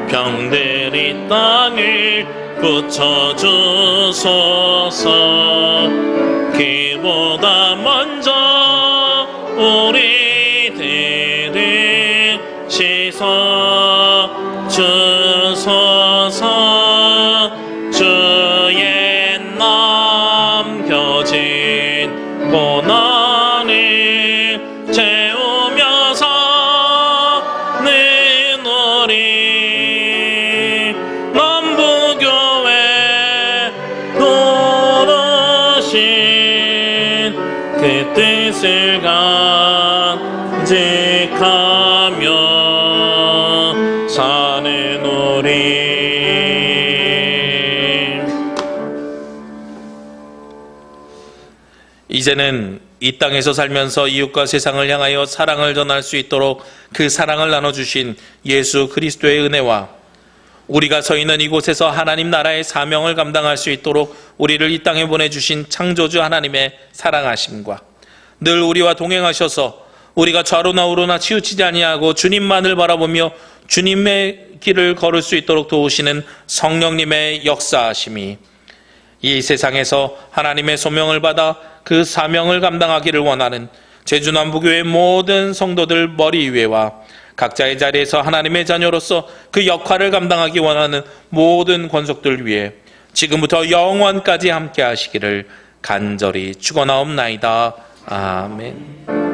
병들이 땅을 붙여주소서. 그보다 먼저 우리들의 시선 고난을 채우면서 는 우리 남부교회 도르신 그 뜻을 간직하며 사는 우리.
이제는 이 땅에서 살면서 이웃과 세상을 향하여 사랑을 전할 수 있도록 그 사랑을 나눠주신 예수 그리스도의 은혜와 우리가 서 있는 이곳에서 하나님 나라의 사명을 감당할 수 있도록 우리를 이 땅에 보내주신 창조주 하나님의 사랑하심과 늘 우리와 동행하셔서 우리가 좌로나 우로나 치우치지 아니하고 주님만을 바라보며 주님의 길을 걸을 수 있도록 도우시는 성령님의 역사하심이 이 세상에서 하나님의 소명을 받아 그 사명을 감당하기를 원하는 제주남부교회 모든 성도들 머리 위에와 각자의 자리에서 하나님의 자녀로서 그 역할을 감당하기 원하는 모든 권속들 위에 지금부터 영원까지 함께 하시기를 간절히 축원하옵나이다. 아멘.